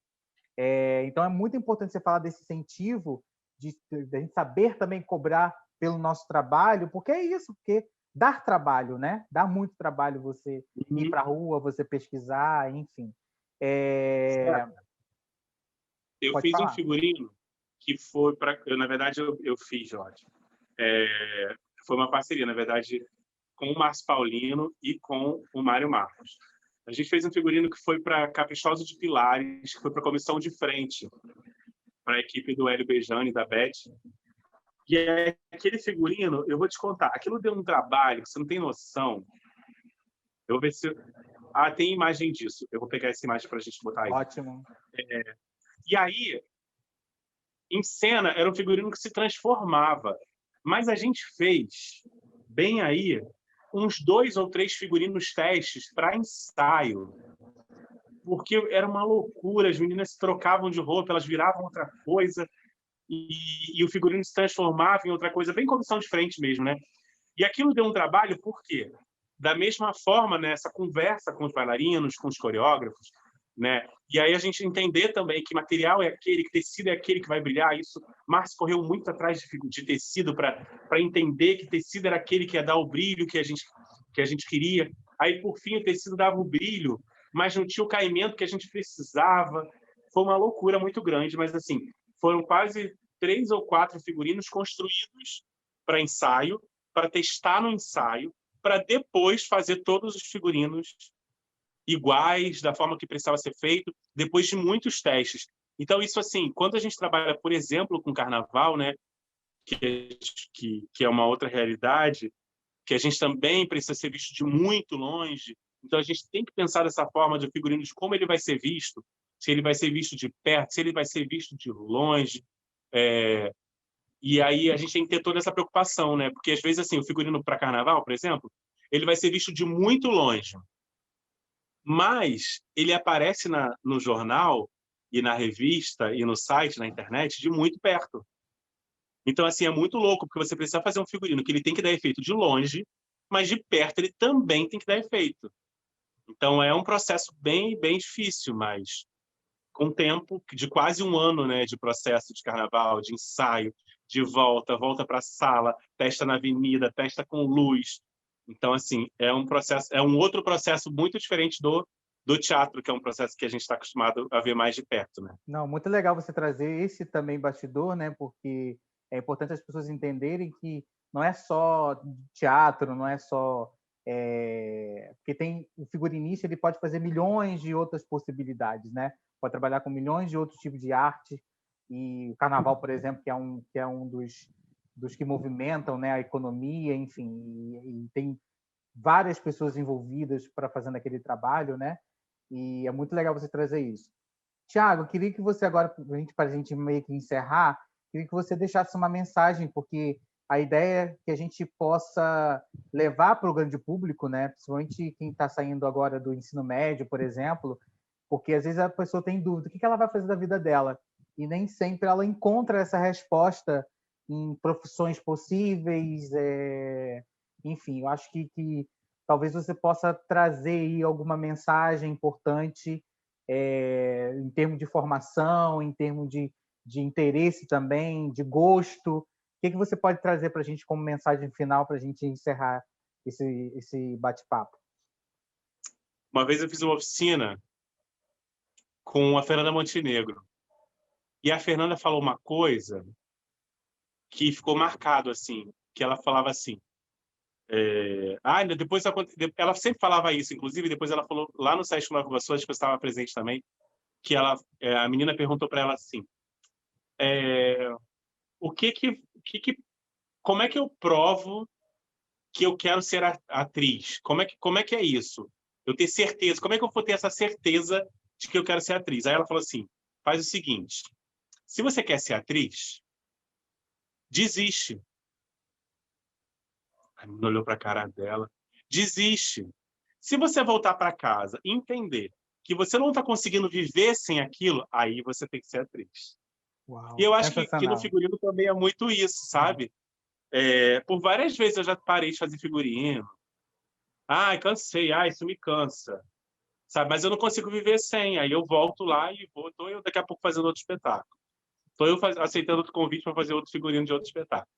Então, é muito importante você falar desse incentivo de a gente saber também cobrar pelo nosso trabalho, porque é isso, porque dá trabalho, né? Dá muito trabalho você ir para a rua, você pesquisar, enfim. Eu fiz um figurino que foi para... Na verdade, eu fiz, Jorge. Foi uma parceria, na verdade, com o Márcio Paulino e com o Mário Marcos. A gente fez um figurino que foi para Caprichoso de Pilares, que foi para a comissão de frente, para a equipe do Hélio Bejani e da Beth. E aquele figurino, eu vou te contar, aquilo deu um trabalho que você não tem noção. Eu vou ver se... tem imagem disso. Eu vou pegar essa imagem para a gente botar aí. Ótimo. E aí, em cena, era um figurino que se transformava. Mas a gente fez, bem aí, uns 2 ou 3 figurinos testes para ensaio. Porque era uma loucura, as meninas se trocavam de roupa, elas viravam outra coisa, e o figurino se transformava em outra coisa, bem comissão de frente mesmo, né? E aquilo deu um trabalho, por quê? Da mesma forma, né, essa conversa com os bailarinos, com os coreógrafos, né? E aí a gente entender também que material é aquele, que tecido é aquele que vai brilhar. Isso, Márcio correu muito atrás de tecido para entender que tecido era aquele que ia dar o brilho que a gente queria. Aí, por fim, o tecido dava o brilho, mas não tinha o caimento que a gente precisava. Foi uma loucura muito grande, mas assim, foram quase 3 ou 4 figurinos construídos para ensaio, para testar no ensaio, para depois fazer todos os figurinos iguais, da forma que precisava ser feito, depois de muitos testes. Então, isso assim, quando a gente trabalha, por exemplo, com carnaval, né, que é uma outra realidade, que a gente também precisa ser visto de muito longe, então a gente tem que pensar dessa forma de figurino, de como ele vai ser visto, se ele vai ser visto de perto, se ele vai ser visto de longe, e aí a gente tem que ter toda essa preocupação, né? Porque às vezes assim, o figurino para carnaval, por exemplo, ele vai ser visto de muito longe, mas ele aparece no jornal e na revista e no site, na internet, de muito perto. Então, assim, é muito louco, porque você precisa fazer um figurino que ele tem que dar efeito de longe, mas de perto ele também tem que dar efeito. Então, é um processo bem, bem difícil, mas com tempo de quase um ano, né, de processo de carnaval, de ensaio, de volta para a sala, testa na avenida, testa com luz. Então, assim, é um processo, é um outro processo muito diferente do teatro, que é um processo que a gente está acostumado a ver mais de perto, né? Não, muito legal você trazer esse também bastidor, né? Porque é importante as pessoas entenderem que não é só teatro, não é só porque tem o figurinista, ele pode fazer milhões de outras possibilidades, né? Pode trabalhar com milhões de outros tipos de arte, e o carnaval, por exemplo, que é um dos que movimentam, né, a economia, enfim, e tem várias pessoas envolvidas para fazendo aquele trabalho, né? E é muito legal você trazer isso. Tiago, queria que você agora, para a gente meio que encerrar, queria que você deixasse uma mensagem, porque a ideia é que a gente possa levar para o grande público, né? Principalmente quem está saindo agora do ensino médio, por exemplo, porque às vezes a pessoa tem dúvida, o que ela vai fazer da vida dela? E nem sempre ela encontra essa resposta em profissões possíveis, enfim, eu acho que talvez você possa trazer aí alguma mensagem importante em termos de formação, em termos de interesse também, de gosto. O que você pode trazer para a gente como mensagem final para a gente encerrar esse bate-papo? Uma vez eu fiz uma oficina com a Fernanda Montenegro, e a Fernanda falou uma coisa que ficou marcado, assim, que ela falava assim, depois ela sempre falava isso, inclusive depois ela falou lá no Sesc Nova Iguaçu, acho que eu estava presente também, que a menina perguntou para ela assim, como é que eu provo que eu quero ser atriz? Como é que é isso? Eu ter certeza, como é que eu vou ter essa certeza de que eu quero ser atriz? Aí ela falou assim, faz o seguinte, se você quer ser atriz, desiste. A menina olhou para a cara dela, desiste. Se você voltar para casa e entender que você não está conseguindo viver sem aquilo, aí você tem que ser atriz. E Uau, eu acho que no sensacional. figurino também é muito isso, sabe? Por várias vezes eu já parei de fazer figurino. Cansei, isso me cansa. Sabe? Mas eu não consigo viver sem. Aí eu volto lá e estou eu daqui a pouco fazendo outro espetáculo. Estou eu aceitando outro convite para fazer outro figurino de outro espetáculo.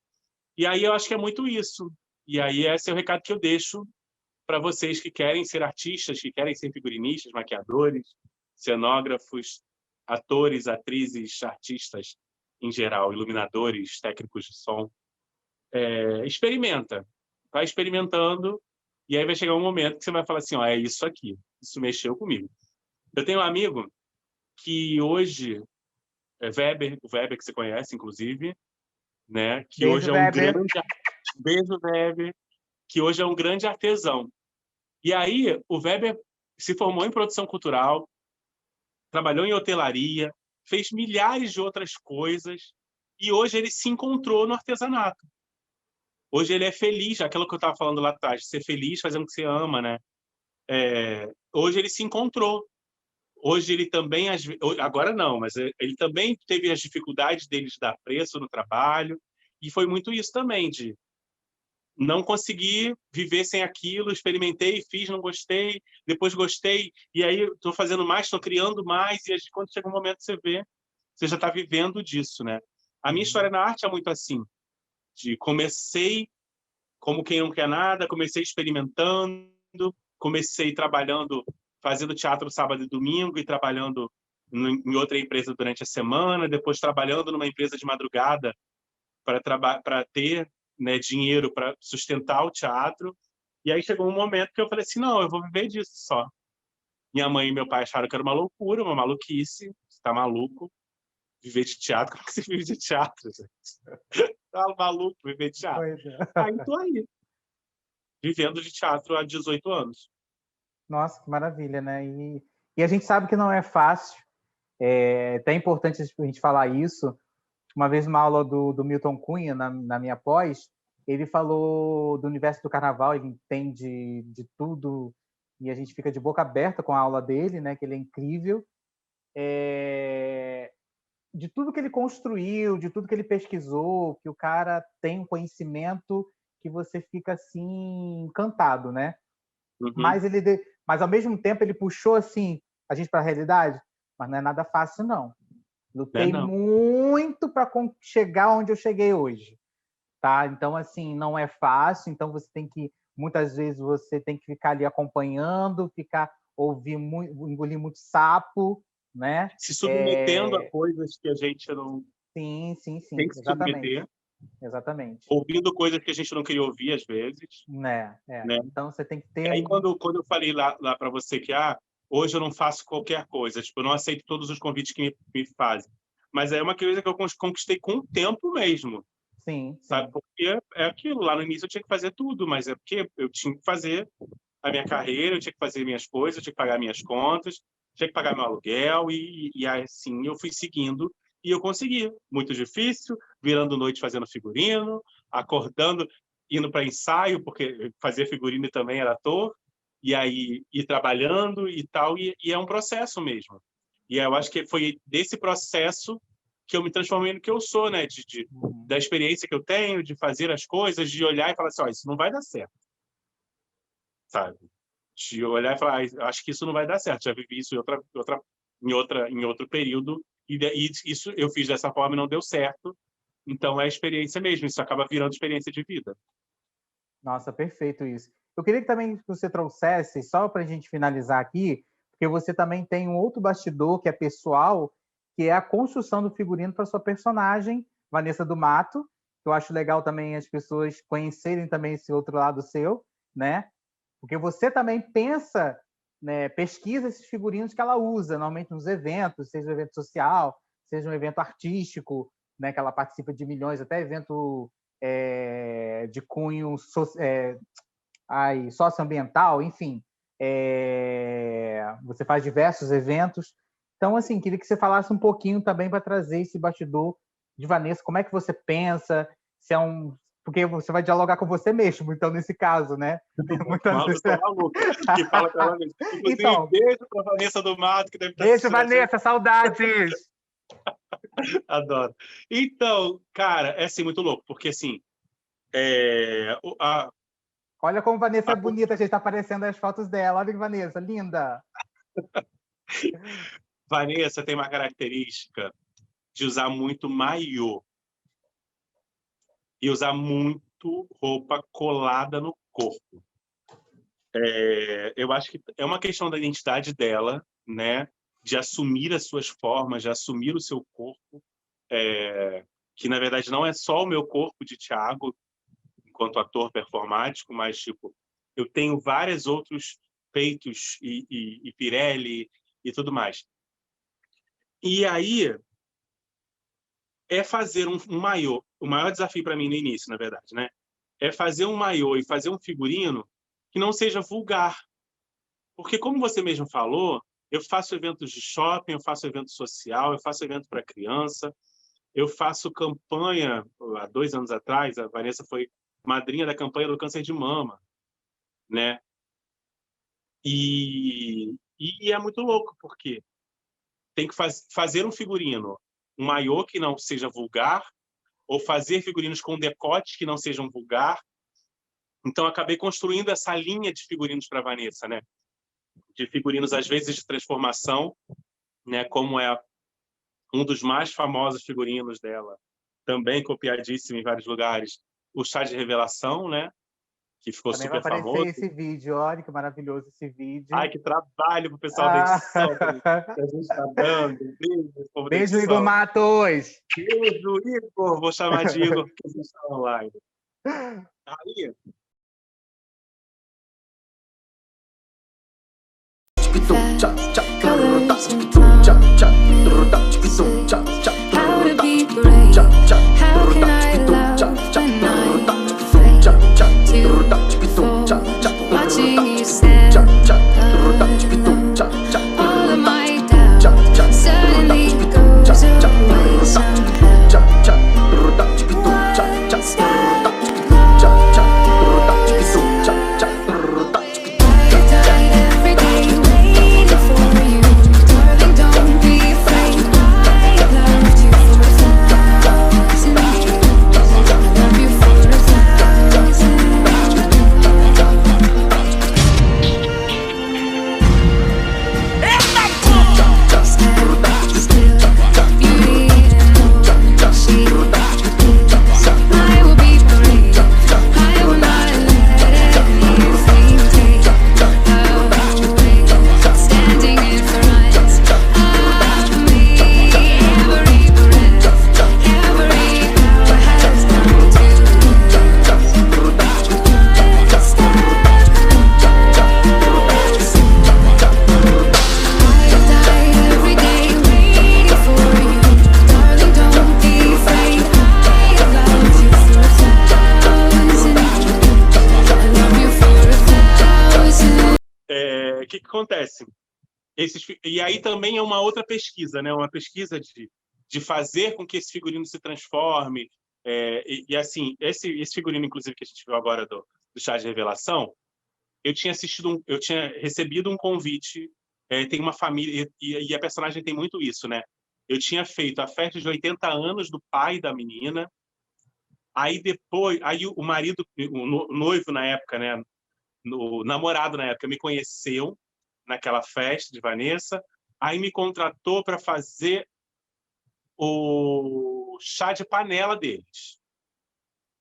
E aí eu acho que é muito isso. E aí esse é o recado que eu deixo para vocês que querem ser artistas, que querem ser figurinistas, maquiadores, cenógrafos, atores, atrizes, artistas em geral, iluminadores, técnicos de som. Experimenta. Vai experimentando e aí vai chegar um momento que você vai falar assim, é isso aqui. Isso mexeu comigo. Eu tenho um amigo que hoje o Weber que você conhece, inclusive, né? Que Beijo, hoje é um Weber. grande... Beijo, Weber. Que hoje é um grande artesão. E aí, o Weber se formou em produção cultural, trabalhou em hotelaria, fez milhares de outras coisas, e hoje ele se encontrou no artesanato. Hoje ele é feliz, aquilo que eu estava falando lá atrás, ser feliz fazendo o que você ama, né? Hoje ele se encontrou. Hoje ele também, agora não, mas ele também teve as dificuldades dele de dar preço no trabalho, e foi muito isso também, de não consegui viver sem aquilo, experimentei, fiz, não gostei, depois gostei, e aí estou fazendo mais, estou criando mais, e aí, quando chega um momento você vê, você já está vivendo disso, né? A minha história na arte é muito assim, de comecei como quem não quer nada, comecei experimentando, comecei trabalhando, fazendo teatro sábado e domingo e trabalhando em outra empresa durante a semana, depois trabalhando numa empresa de madrugada para ter, né, dinheiro para sustentar o teatro. E aí chegou um momento que eu falei assim, não, eu vou viver disso só. Minha mãe e meu pai acharam que era uma loucura, uma maluquice, você tá maluco, viver de teatro, como que você vive de teatro, gente? Tá maluco viver de teatro. Pois é. Aí tô aí, vivendo de teatro há 18 anos. Nossa, que maravilha, né? E a gente sabe que não é fácil, é até importante a gente falar isso. Uma vez, uma aula do Milton Cunha, na minha pós, ele falou do universo do carnaval, ele entende de tudo, e a gente fica de boca aberta com a aula dele, né? Que ele é incrível. De tudo que ele construiu, de tudo que ele pesquisou, que o cara tem um conhecimento que você fica assim encantado, né? Uhum. Mas ao mesmo tempo ele puxou assim a gente para a realidade, mas não é nada fácil não. Lutei muito para chegar onde eu cheguei hoje, tá? Então assim, não é fácil, então você tem que muitas vezes você tem que ficar ali acompanhando, engolir muito sapo, né? Se submetendo a coisas que a gente não Sim, tem que se submeter. Exatamente. Ouvindo coisas que a gente não queria ouvir às vezes. Né? Então você tem que ter. E aí quando eu falei lá para você que hoje eu não faço qualquer coisa, tipo, eu não aceito todos os convites que me fazem. Mas é uma coisa que eu conquistei com o tempo mesmo. Sim. Sabe? Porque é aquilo, lá no início eu tinha que fazer tudo, mas é porque eu tinha que fazer a minha carreira, eu tinha que fazer minhas coisas, eu tinha que pagar minhas contas, tinha que pagar meu aluguel, e assim eu fui seguindo e eu consegui. Muito difícil, virando noite fazendo figurino, acordando, indo para ensaio, porque fazer figurino também era ator, e aí ir trabalhando e tal, e é um processo mesmo. E eu acho que foi desse processo que eu me transformei no que eu sou, né? Da experiência que eu tenho, de fazer as coisas, de olhar e falar assim, isso não vai dar certo, sabe? De olhar e falar, acho que isso não vai dar certo, já vivi isso em outro período, e isso eu fiz dessa forma e não deu certo, então é experiência mesmo, isso acaba virando experiência de vida. Nossa, perfeito isso. Eu queria que também você trouxesse, só para a gente finalizar aqui, porque você também tem um outro bastidor que é pessoal, que é a construção do figurino para sua personagem, Vanessa do Mato, que eu acho legal também as pessoas conhecerem também esse outro lado seu, né? Porque você também pensa, né, pesquisa esses figurinos que ela usa, normalmente nos eventos, seja um evento social, seja um evento artístico, né, que ela participa de milhões, até evento de cunho socioambiental, enfim. Você faz diversos eventos. Então, assim, queria que você falasse um pouquinho também para trazer esse bastidor de Vanessa, como é que você pensa, se é porque você vai dialogar com você mesmo, então, nesse caso, né? Maluco, que fala com ela mesmo. Inclusive, então, beijo para a Vanessa do Mato, que deve estar beijo, Vanessa, saudades! Adoro. Então, cara, é assim, muito louco, porque assim, olha como Vanessa é bonita, a gente está aparecendo as fotos dela. Olha que Vanessa, linda! Vanessa tem uma característica de usar muito maiô e usar muito roupa colada no corpo. Eu acho que é uma questão da identidade dela, né? De assumir as suas formas, de assumir o seu corpo, que na verdade não é só o meu corpo de Thiago, enquanto ator performático, mas tipo, eu tenho vários outros peitos e Pirelli e tudo mais. E aí é fazer um maiô. O maior desafio para mim no início, na verdade, né? É fazer um maiô e fazer um figurino que não seja vulgar. Porque, como você mesmo falou, eu faço eventos de shopping, eu faço evento social, eu faço evento para criança, eu faço campanha. Há 2 anos atrás, a Vanessa foi madrinha da campanha do câncer de mama, né? E é muito louco, porque tem que fazer um figurino, um maiô que não seja vulgar, ou fazer figurinos com decotes que não sejam vulgar, Então, acabei construindo essa linha de figurinos para a Vanessa, né? De figurinos, às vezes, de transformação, né? Como é um dos mais famosos figurinos dela, também copiadíssimo em vários lugares, o Chá de Revelação, né? Que ficou Também vai super aparecer famoso. esse vídeo, olha que maravilhoso esse vídeo. Ai, que trabalho pro pessoal da edição que a gente está dando. Beijo, Igor Matos! Beijo, Igor! Vou chamar de Igor, porque vocês estão online. Aí... Colors and promises. How to be brave? How can I love when I'm afraid to fall? Watching you stand alone. All of my doubt suddenly goes away somehow. One step que acontece? E aí também é uma outra pesquisa, né? Uma pesquisa de fazer com que esse figurino se transforme. Assim, esse figurino, inclusive, que a gente viu agora do Chá de Revelação, eu tinha recebido um convite. Tem uma família, e a personagem tem muito isso, né? Eu tinha feito a festa de 80 anos do pai da menina. Aí depois, o marido, o noivo na época, né? O namorado na época me conheceu naquela festa de Vanessa, aí me contratou para fazer o chá de panela deles.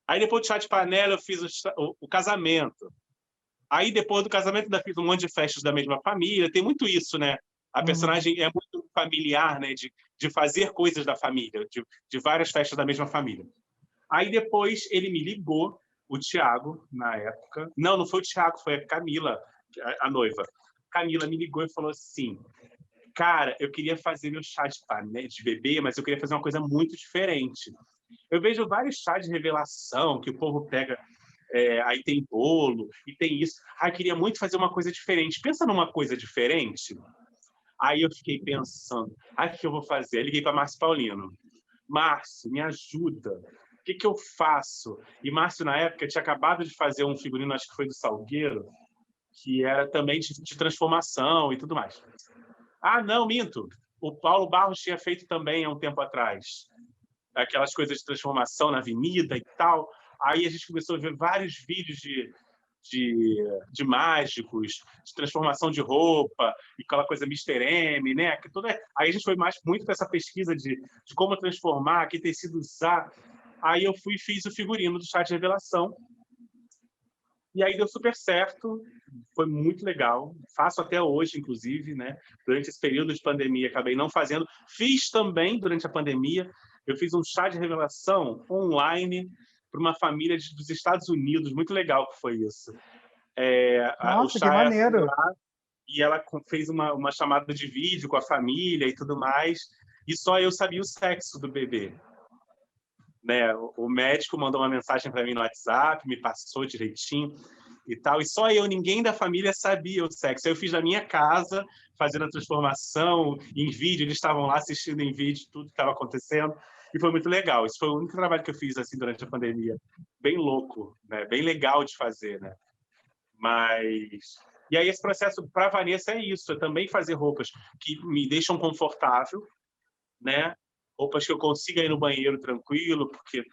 Aí depois do chá de panela eu fiz o casamento. Aí depois do casamento ainda fiz um monte de festas da mesma família. Tem muito isso, né? A personagem é muito familiar, né? De fazer coisas da família, de várias festas da mesma família. Aí depois ele me ligou, o Thiago, na época. Não foi o Thiago, foi a Camila, a noiva. Camila me ligou e falou assim: cara, eu queria fazer meu chá de bebê, mas eu queria fazer uma coisa muito diferente. Eu vejo vários chás de revelação que o povo pega, aí tem bolo e tem isso. Eu queria muito fazer uma coisa diferente. Pensa numa coisa diferente. Aí eu fiquei pensando, o que eu vou fazer? Eu liguei para Márcio Paulino. Márcio, me ajuda. O que eu faço? E Márcio, na época, tinha acabado de fazer um figurino, acho que foi do Salgueiro, que era também de transformação e tudo mais. Não, minto. O Paulo Barros tinha feito também há um tempo atrás. Aquelas coisas de transformação na avenida e tal. Aí a gente começou a ver vários vídeos de mágicos, de transformação de roupa, e aquela coisa Mr. M, né? Aí a gente foi muito para essa pesquisa de como transformar, que tecido usar. Aí eu fui e fiz o figurino do Chá de Revelação. E aí deu super certo, foi muito legal. Faço até hoje, inclusive, né? Durante esse período de pandemia, acabei não fazendo. Fiz também durante a pandemia. Eu fiz um chá de revelação online para uma família dos Estados Unidos. Muito legal que foi isso. Nossa, que maneiro! E ela fez uma chamada de vídeo com a família e tudo mais. E só eu sabia o sexo do bebê. Né? O médico mandou uma mensagem para mim no WhatsApp, me passou direitinho e tal, e só eu, ninguém da família sabia o sexo. Eu fiz na minha casa, fazendo a transformação em vídeo, eles estavam lá assistindo em vídeo tudo que estava acontecendo, e foi muito legal. Isso foi o único trabalho que eu fiz assim durante a pandemia. Bem louco, né? Bem legal de fazer, né? E aí esse processo para a Vanessa é isso, é também fazer roupas que me deixam confortável, né? Roupas que eu consiga ir no banheiro tranquilo, porque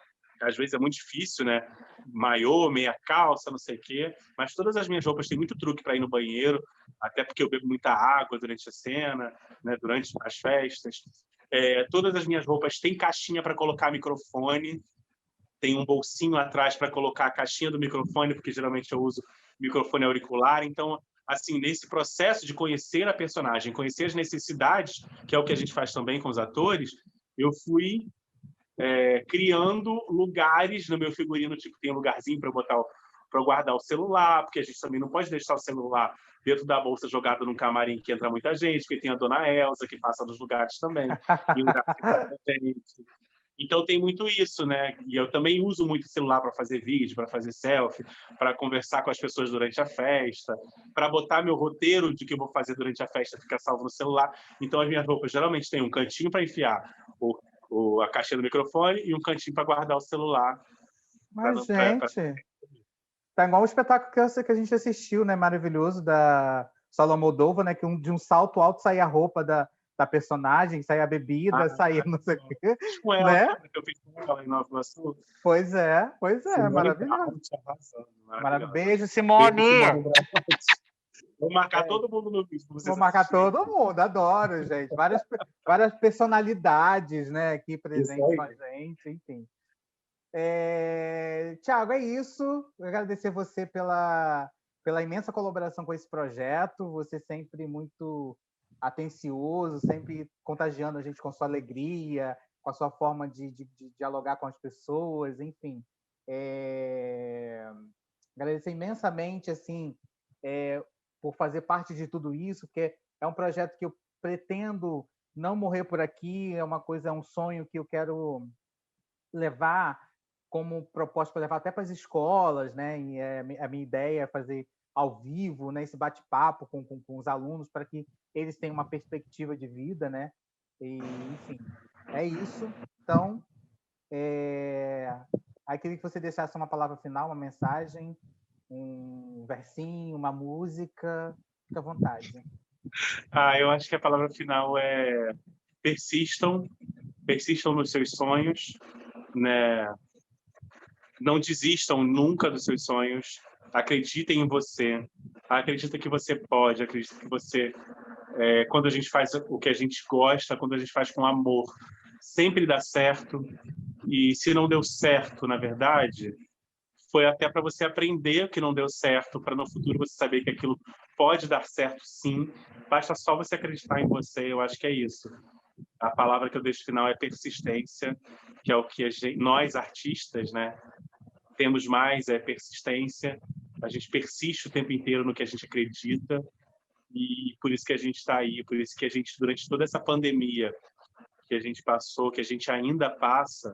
às vezes é muito difícil, né? Maiô, meia calça, não sei o quê. Mas todas as minhas roupas têm muito truque para ir no banheiro, até porque eu bebo muita água durante a cena, né? Durante as festas. Todas as minhas roupas têm caixinha para colocar microfone, tem um bolsinho atrás para colocar a caixinha do microfone, porque geralmente eu uso microfone auricular. Então, assim, nesse processo de conhecer a personagem, conhecer as necessidades, que é o que a gente faz também com os atores, eu fui criando lugares no meu figurino, tipo, tem um lugarzinho para para guardar o celular, porque a gente também não pode deixar o celular dentro da bolsa jogado num camarim que entra muita gente, porque tem a dona Elsa que passa nos lugares também, e um lugar que tem muita gente. Então tem muito isso, né? E eu também uso muito o celular para fazer vídeo, para fazer selfie, para conversar com as pessoas durante a festa, para botar meu roteiro de que eu vou fazer durante a festa ficar salvo no celular. Então as minhas roupas geralmente têm um cantinho para enfiar a caixinha do microfone e um cantinho para guardar o celular. Mas, gente, tá igual o espetáculo que a gente assistiu, né? Maravilhoso, da Salomão Moldova, né? Que de um salto alto saía a roupa da personagem, saía a bebida, saía não sei o quê. Com ela, né? que eu fiz com ela em Nova Iguaçu. Pois é, maravilhoso. Beijo, Simone! Vou marcar todo mundo no vídeo. Vou marcar todo mundo, adoro, gente. Várias personalidades, né, aqui presentes com a gente, enfim. Thiago, é isso. Eu agradecer você pela imensa colaboração com esse projeto. Você sempre muito atencioso, sempre contagiando a gente com sua alegria, com a sua forma de dialogar com as pessoas, enfim. Agradecer imensamente, assim, por fazer parte de tudo isso, porque é um projeto que eu pretendo não morrer por aqui, é um sonho que eu quero levar como proposta para levar até para as escolas, né? E a minha ideia é fazer ao vivo, né? Esse bate-papo com os alunos para que eles tenham uma perspectiva de vida, né? E, enfim, é isso. Então, aí queria que você deixasse uma palavra final, uma mensagem, um versinho, uma música, fica à vontade. Eu acho que a palavra final é persistam nos seus sonhos, né? Não desistam nunca dos seus sonhos, acreditem em você, acreditem que você pode, acreditem que você, quando a gente faz o que a gente gosta, quando a gente faz com amor, sempre dá certo. E se não deu certo, na verdade, foi até para você aprender que não deu certo, para no futuro você saber que aquilo pode dar certo sim, basta só você acreditar em você. Eu acho que é isso. A palavra que eu deixo final é persistência, que é o que nós artistas, né, temos mais, é persistência. A gente persiste o tempo inteiro no que a gente acredita e por isso que a gente está aí, por isso que a gente, durante toda essa pandemia que a gente passou, que a gente ainda passa,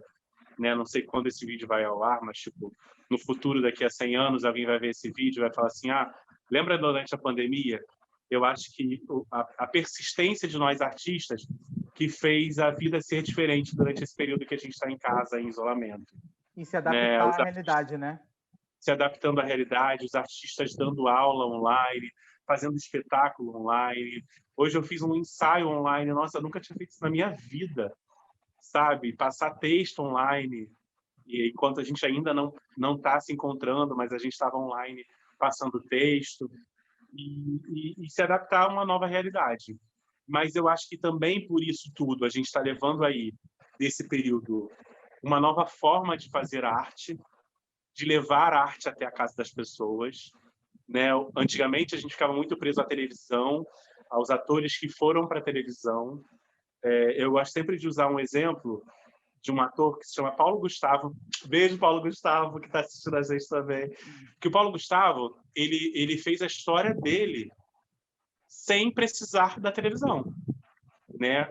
né, não sei quando esse vídeo vai ao ar, mas tipo, no futuro, daqui a 100 anos, alguém vai ver esse vídeo e vai falar assim, lembra durante a pandemia? Eu acho que a persistência de nós artistas que fez a vida ser diferente durante esse período que a gente está em casa, em isolamento. E se adaptar à realidade, né? Se adaptando à realidade, os artistas dando aula online, fazendo espetáculo online. Hoje eu fiz um ensaio online. Nossa, eu nunca tinha feito isso na minha vida, sabe? Passar texto online. E enquanto a gente ainda não está se encontrando, mas a gente estava online passando texto. E se adaptar a uma nova realidade. Mas eu acho que também por isso tudo a gente está levando aí, nesse período, uma nova forma de fazer arte, de levar a arte até a casa das pessoas, né? Antigamente a gente ficava muito preso à televisão, aos atores que foram para a televisão. Eu gosto sempre de usar um exemplo de um ator que se chama Paulo Gustavo. Beijo, Paulo Gustavo, que está assistindo a gente também. Que o Paulo Gustavo, ele fez a história dele sem precisar da televisão, né?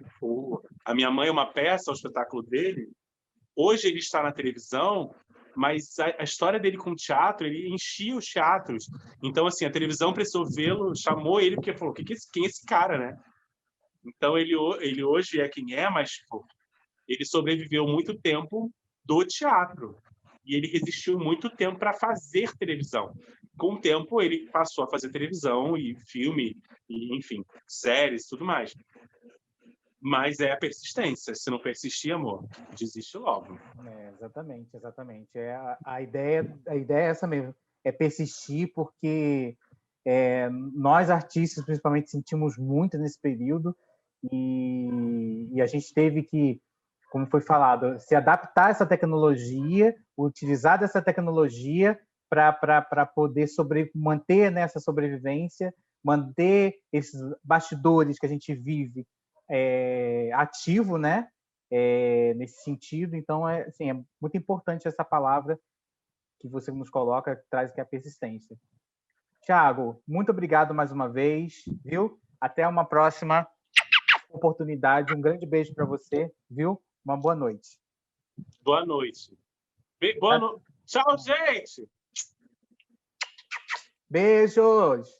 A Minha Mãe é uma peça, o espetáculo dele. Hoje ele está na televisão, mas a história dele com o teatro, ele enchia os teatros. Então, assim, a televisão precisou vê-lo, chamou ele, porque falou, quem é esse cara, né? Então, ele hoje é quem é, mas tipo, ele sobreviveu muito tempo do teatro. E ele resistiu muito tempo para fazer televisão. Com o tempo, ele passou a fazer televisão e filme, e, enfim, séries, tudo mais. Mas é a persistência. Se não persistir, amor, desiste logo. Exatamente, exatamente. A ideia é essa mesmo, é persistir, porque nós artistas, principalmente, sentimos muito nesse período e a gente teve que, como foi falado, se adaptar a essa tecnologia, utilizar dessa tecnologia para poder manter nessa sobrevivência, manter esses bastidores que a gente vive ativo, né? Nesse sentido. Então, assim, é muito importante essa palavra que você nos coloca, que traz, que é a persistência. Thiago, muito obrigado mais uma vez, viu? Até uma próxima oportunidade. Um grande beijo para você, viu? Uma boa noite. Boa noite. Tchau, gente! Beijos!